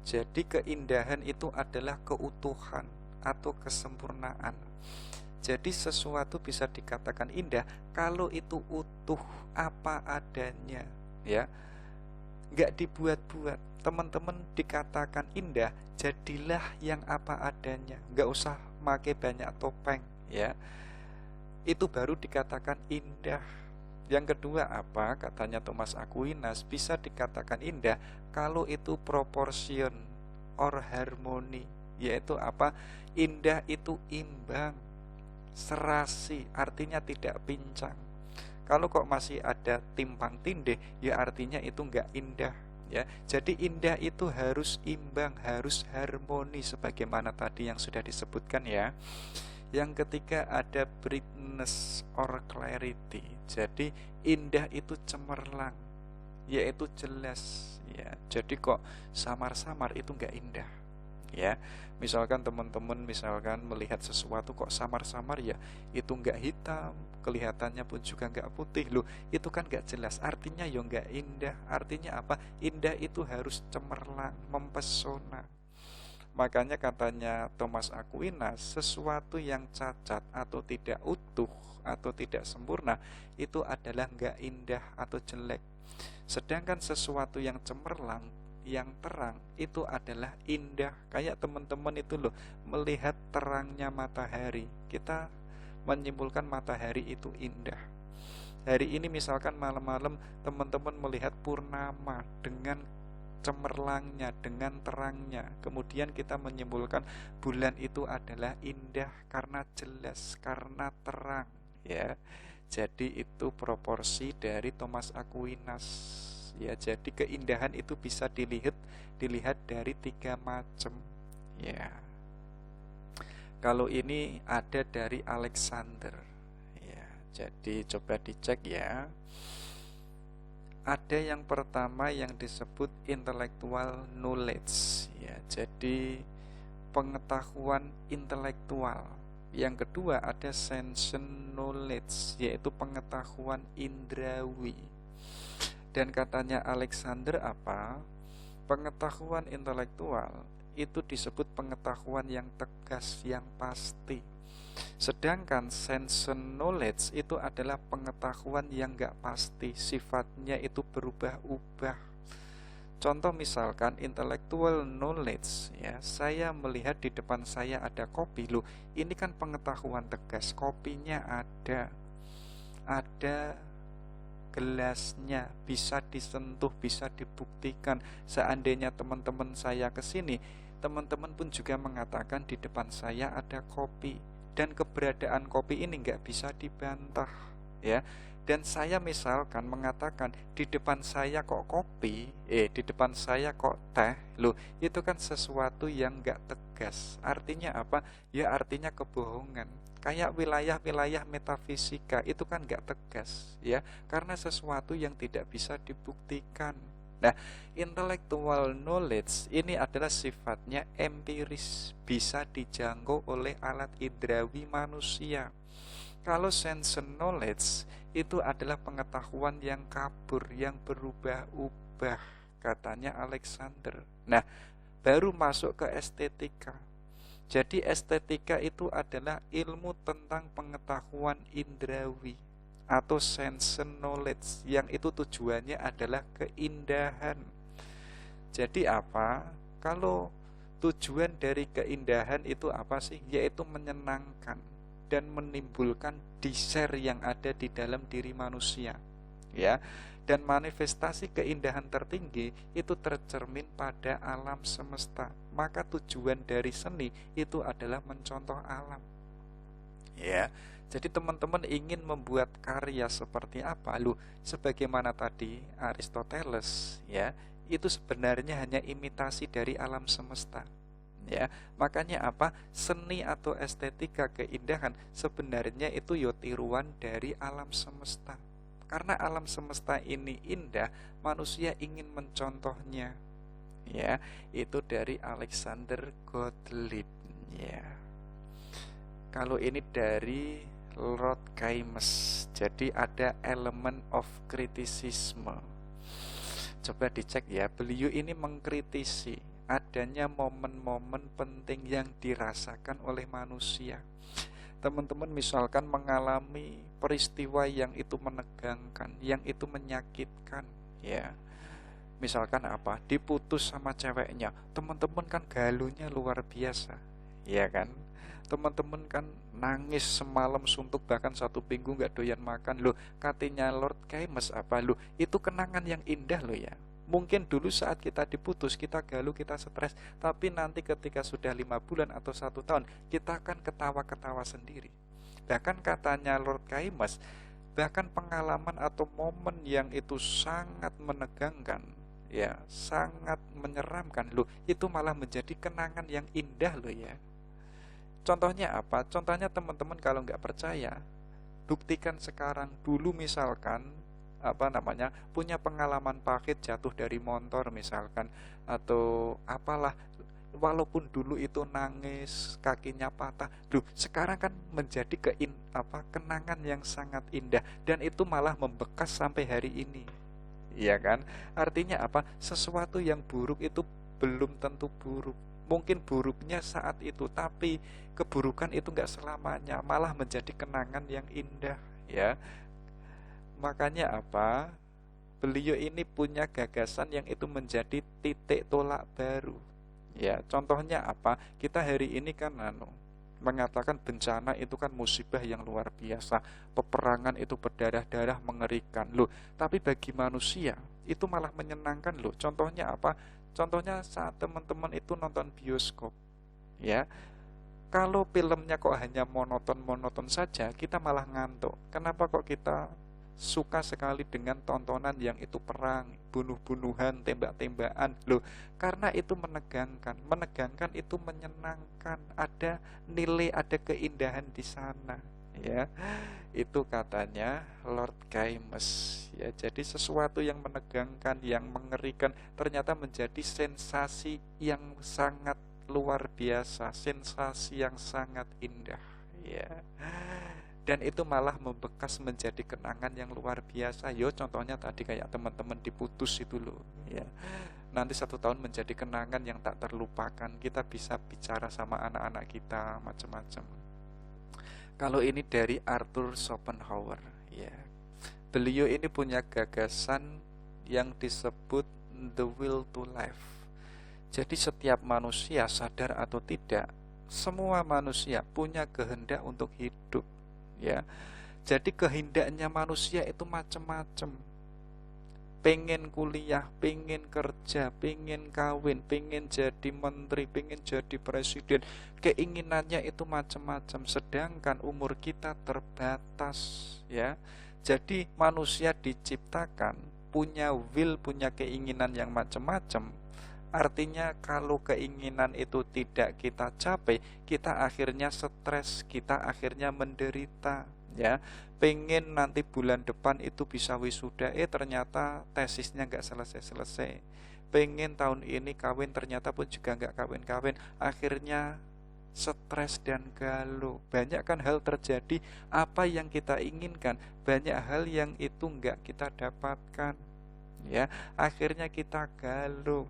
Jadi keindahan itu adalah keutuhan atau kesempurnaan. Jadi sesuatu bisa dikatakan indah kalau itu utuh, apa adanya, ya, nggak dibuat-buat. Teman-teman dikatakan indah, jadilah yang apa adanya, nggak usah pakai banyak topeng, ya. Itu baru dikatakan indah. Yang kedua apa? Katanya Thomas Aquinas, bisa dikatakan indah kalau itu proportion or harmony, yaitu apa? Indah itu imbang, serasi, artinya tidak pincang. Kalau kok masih ada timpang tindih, ya artinya itu enggak indah, ya. Jadi indah itu harus imbang, harus harmoni, sebagaimana tadi yang sudah disebutkan, ya. Yang ketiga ada brightness or clarity. Jadi indah itu cemerlang, yaitu jelas, ya. Jadi kok samar-samar itu enggak indah, ya. Misalkan teman-teman melihat sesuatu kok samar-samar, ya itu enggak hitam, kelihatannya pun juga enggak putih. Loh, itu kan enggak jelas, artinya ya enggak indah. Artinya apa? Indah itu harus cemerlang, mempesona. Makanya katanya Thomas Aquinas, sesuatu yang cacat atau tidak utuh atau tidak sempurna itu adalah enggak indah atau jelek. Sedangkan sesuatu yang cemerlang, yang terang, itu adalah indah. Kayak teman-teman itu loh, melihat terangnya matahari, kita menyimpulkan matahari itu indah. Hari ini misalkan malam-malam teman-teman melihat purnama dengan cemerlangnya, dengan terangnya, kemudian kita menyimpulkan bulan itu adalah indah karena jelas, karena terang, ya. Jadi itu proporsi dari Thomas Aquinas, ya. Jadi keindahan itu bisa dilihat dari 3 macam, ya. Kalau ini ada dari Alexander, ya. Jadi coba dicek, ya. Ada yang pertama yang disebut intellectual knowledge, ya. Jadi pengetahuan intelektual. Yang kedua ada sensation knowledge, yaitu pengetahuan indrawi. Dan katanya Alexander apa? Pengetahuan intelektual itu disebut pengetahuan yang tegas, yang pasti. Sedangkan sensation knowledge itu adalah pengetahuan yang enggak pasti, sifatnya itu berubah-ubah. Contoh misalkan intellectual knowledge, ya, saya melihat di depan saya ada kopi. Loh, ini kan pengetahuan tegas, kopinya ada gelasnya, bisa disentuh, bisa dibuktikan. Seandainya teman-teman saya kesini, teman-teman pun juga mengatakan di depan saya ada kopi, dan keberadaan kopi ini nggak bisa dibantah, ya. Dan saya misalkan mengatakan di depan saya kok kopi, di depan saya kok teh, loh, itu kan sesuatu yang nggak tegas. Artinya apa? Ya artinya kebohongan. Kayak wilayah-wilayah metafisika itu kan nggak tegas, ya, karena sesuatu yang tidak bisa dibuktikan. Nah, intellectual knowledge ini adalah sifatnya empiris, bisa dijangkau oleh alat indrawi manusia. Kalau sense knowledge itu adalah pengetahuan yang kabur, yang berubah-ubah, katanya Alexander. Nah, baru masuk ke estetika. Jadi estetika itu adalah ilmu tentang pengetahuan indrawi atau sense knowledge, yang itu tujuannya adalah keindahan. Jadi apa? Kalau tujuan dari keindahan itu apa sih? Yaitu menyenangkan dan menimbulkan desire yang ada di dalam diri manusia, ya. Dan manifestasi keindahan tertinggi itu tercermin pada alam semesta. Maka tujuan dari seni itu adalah mencontoh alam, ya. Jadi teman-teman ingin membuat karya seperti apa? Sebagaimana tadi Aristoteles, ya, itu sebenarnya hanya imitasi dari alam semesta, ya. Makanya apa? Seni atau estetika keindahan sebenarnya itu tiruan dari alam semesta. Karena alam semesta ini indah, manusia ingin mencontohnya, ya. Itu dari Alexander Gottlieb, ya. Kalau ini dari Lord Keymes. Jadi ada elemen of criticism. Coba dicek ya, beliau ini mengkritisi adanya momen-momen penting yang dirasakan oleh manusia. Teman-teman misalkan mengalami peristiwa yang itu menegangkan, yang itu menyakitkan, ya. Misalkan apa? Diputus sama ceweknya. Teman-teman kan galunya luar biasa, ya kan? Teman-teman kan nangis semalam suntuk, bahkan 1 minggu nggak doyan makan. Katanya Lord Keymes apa? Itu kenangan yang indah ya. Mungkin dulu saat kita diputus, kita galuh, kita stres, tapi nanti ketika sudah 5 bulan atau 1 tahun, kita akan ketawa-ketawa sendiri. Bahkan katanya Lord Keymes, bahkan pengalaman atau momen yang itu sangat menegangkan, ya, sangat menyeramkan, itu malah menjadi kenangan yang indah ya. Contohnya apa? Contohnya teman-teman kalau nggak percaya, buktikan sekarang. Dulu misalkan punya pengalaman pahit jatuh dari motor misalkan, atau apalah, walaupun dulu itu nangis, kakinya patah, sekarang kan menjadi kenangan yang sangat indah, dan itu malah membekas sampai hari ini, iya kan? Artinya apa? Sesuatu yang buruk itu belum tentu buruk. Mungkin buruknya saat itu, tapi keburukan itu nggak selamanya, malah menjadi kenangan yang indah, ya. Makanya apa? Beliau ini punya gagasan yang itu menjadi titik tolak baru, ya. Contohnya apa? Kita hari ini kan mengatakan bencana itu kan musibah yang luar biasa, peperangan itu berdarah-darah mengerikan, tapi bagi manusia itu malah menyenangkan, Contohnya apa? Contohnya saat teman-teman itu nonton bioskop, ya. Kalau filmnya kok hanya monoton-monoton saja, kita malah ngantuk. Kenapa kok kita suka sekali dengan tontonan yang itu perang, bunuh-bunuhan, tembak-tembakan? Karena itu menegangkan. Menegangkan itu menyenangkan. Ada nilai, ada keindahan di sana, ya. Itu katanya Lord Keymes, ya. Jadi sesuatu yang menegangkan, yang mengerikan ternyata menjadi sensasi yang sangat luar biasa, sensasi yang sangat indah, ya. Dan itu malah membekas menjadi kenangan yang luar biasa. Contohnya tadi kayak teman-teman diputus itu ya. Nanti 1 tahun menjadi kenangan yang tak terlupakan. Kita bisa bicara sama anak-anak kita macam-macam. Kalau ini dari Arthur Schopenhauer, ya. Beliau ini punya gagasan yang disebut the will to live. Jadi setiap manusia, sadar atau tidak, semua manusia punya kehendak untuk hidup, ya. Jadi kehendaknya manusia itu macam-macam. Pengen kuliah, pengen kerja, pengen kawin, pengen jadi menteri, pengen jadi presiden. Keinginannya itu macam-macam. Sedangkan umur kita terbatas, ya. Jadi manusia diciptakan punya will, punya keinginan yang macam-macam. Artinya kalau keinginan itu tidak kita capai, kita akhirnya stres, kita akhirnya menderita, ya. Pengen nanti bulan depan itu bisa wisuda, ternyata tesisnya nggak selesai-selesai. Pengen tahun ini kawin, ternyata pun juga nggak kawin-kawin. Akhirnya stres dan galau. Banyak kan hal terjadi, apa yang kita inginkan, banyak hal yang itu enggak kita dapatkan. Ya, akhirnya kita galau.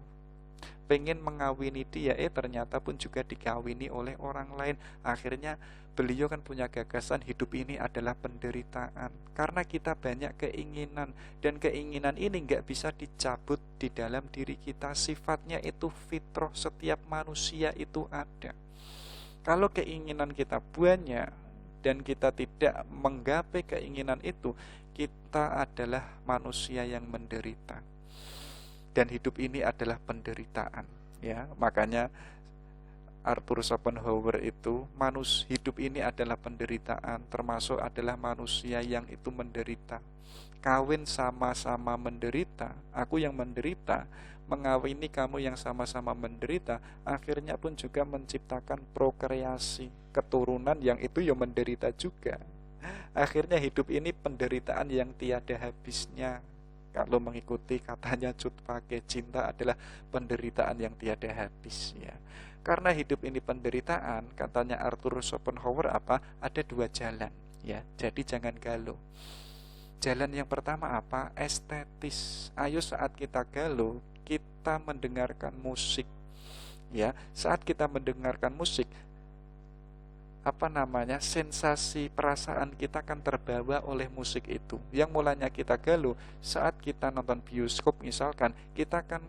Pengen mengawini dia, ternyata pun juga dikawini oleh orang lain. Akhirnya beliau kan punya gagasan hidup ini adalah penderitaan. Karena kita banyak keinginan, dan keinginan ini nggak bisa dicabut di dalam diri kita. Sifatnya itu fitrah, setiap manusia itu ada. Kalau keinginan kita banyak dan kita tidak menggapai keinginan itu, kita adalah manusia yang menderita. Dan hidup ini adalah penderitaan, ya. Makanya Arthur Schopenhauer itu, hidup ini adalah penderitaan, termasuk adalah manusia yang itu menderita. Kawin sama-sama menderita, aku yang menderita mengawini kamu yang sama-sama menderita, akhirnya pun juga menciptakan prokreasi, keturunan yang itu ya menderita juga. Akhirnya hidup ini penderitaan yang tiada habisnya. Kalau mengikuti katanya Cut Pake, cinta adalah penderitaan yang tiada habis, ya. Karena hidup ini penderitaan, katanya Arthur Schopenhauer apa? Ada dua jalan, ya. Jadi jangan galau. Jalan yang pertama apa? Estetis. Ayo saat kita galau, kita mendengarkan musik, ya. Saat kita mendengarkan musik, sensasi perasaan kita akan terbawa oleh musik itu. Yang mulanya kita galau, saat kita nonton bioskop misalkan, kita kan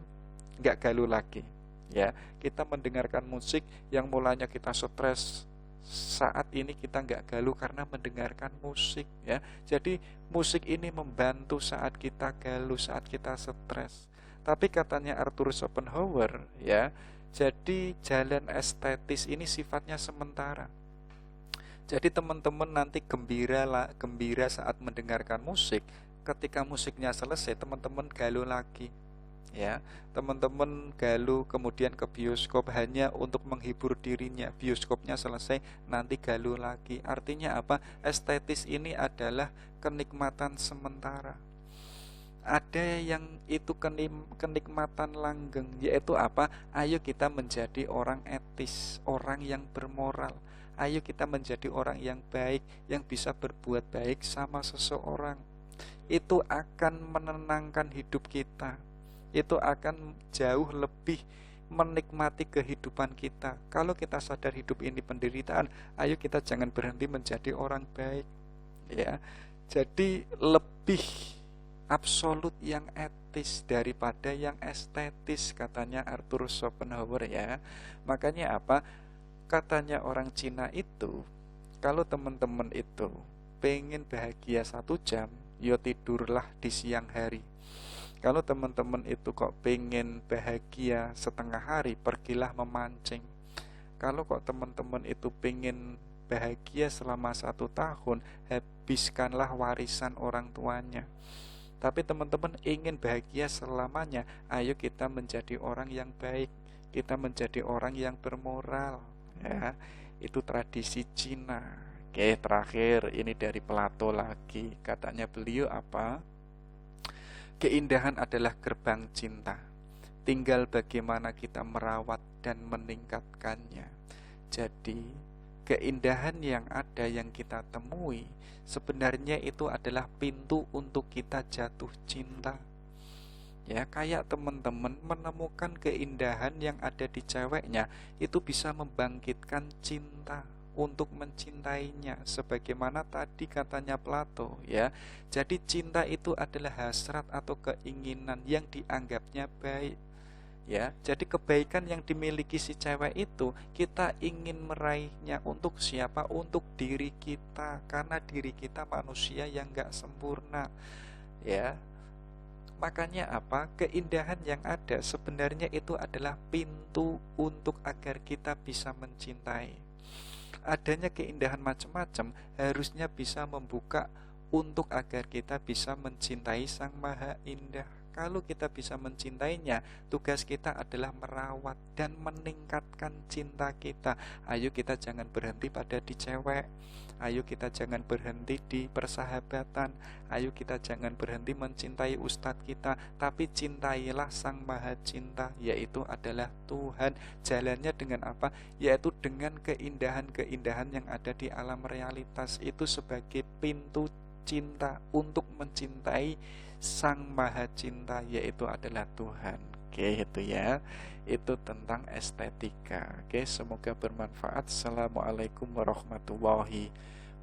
nggak galau lagi, ya. Kita mendengarkan musik, yang mulanya kita stres, saat ini kita nggak galau karena mendengarkan musik, ya. Jadi musik ini membantu saat kita galau, saat kita stres. Tapi katanya Arthur Schopenhauer, ya, jadi jalan estetis ini sifatnya sementara. Jadi teman-teman nanti gembira saat mendengarkan musik. Ketika musiknya selesai, teman-teman galau lagi, ya. Teman-teman galau kemudian ke bioskop hanya untuk menghibur dirinya. Bioskopnya selesai, nanti galau lagi. Artinya apa? Estetis ini adalah kenikmatan sementara. Ada yang itu kenikmatan langgeng, yaitu apa? Ayo kita menjadi orang etis, orang yang bermoral. Ayo kita menjadi orang yang baik, yang bisa berbuat baik sama seseorang. Itu akan menenangkan hidup kita. Itu akan jauh lebih menikmati kehidupan kita. Kalau kita sadar hidup ini penderitaan, ayo kita jangan berhenti menjadi orang baik, ya. Jadi lebih absolut yang etis daripada yang estetis, katanya Arthur Schopenhauer, ya. Makanya apa? Katanya orang Cina itu, kalau teman-teman itu pengen bahagia 1 jam, yo tidurlah di siang hari. Kalau teman-teman itu kok pengen bahagia setengah hari, pergilah memancing. Kalau kok teman-teman itu pengen bahagia selama 1 tahun, habiskanlah warisan orang tuanya. Tapi teman-teman ingin bahagia selamanya, ayo kita menjadi orang yang baik, kita menjadi orang yang bermoral, ya. Itu tradisi Cina. Oke, terakhir ini dari Plato lagi. Katanya beliau apa? Keindahan adalah gerbang cinta, tinggal bagaimana kita merawat dan meningkatkannya. Jadi keindahan yang ada, yang kita temui, sebenarnya itu adalah pintu untuk kita jatuh cinta. Ya, kayak teman-teman menemukan keindahan yang ada di ceweknya, itu bisa membangkitkan cinta untuk mencintainya, sebagaimana tadi katanya Plato, ya. Jadi cinta itu adalah hasrat atau keinginan yang dianggapnya baik, ya. Jadi kebaikan yang dimiliki si cewek itu, kita ingin meraihnya untuk siapa? Untuk diri kita, karena diri kita manusia yang gak sempurna, ya. Makanya apa? Keindahan yang ada sebenarnya itu adalah pintu untuk agar kita bisa mencintai. Adanya keindahan macam-macam harusnya bisa membuka untuk agar kita bisa mencintai Sang Maha Indah. kalau kita bisa mencintainya, tugas kita adalah merawat dan meningkatkan cinta kita. Ayo kita jangan berhenti pada di cewek, ayo kita jangan berhenti di persahabatan, ayo kita jangan berhenti mencintai ustadz kita, tapi cintailah Sang Maha Cinta, yaitu adalah Tuhan. Jalannya dengan apa? Yaitu dengan keindahan-keindahan yang ada di alam realitas itu sebagai pintu cinta untuk mencintai Sang Maha Cinta, yaitu adalah Tuhan. Oke, itu ya. Itu tentang estetika. Oke, semoga bermanfaat. Assalamualaikum warahmatullahi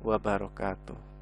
wabarakatuh.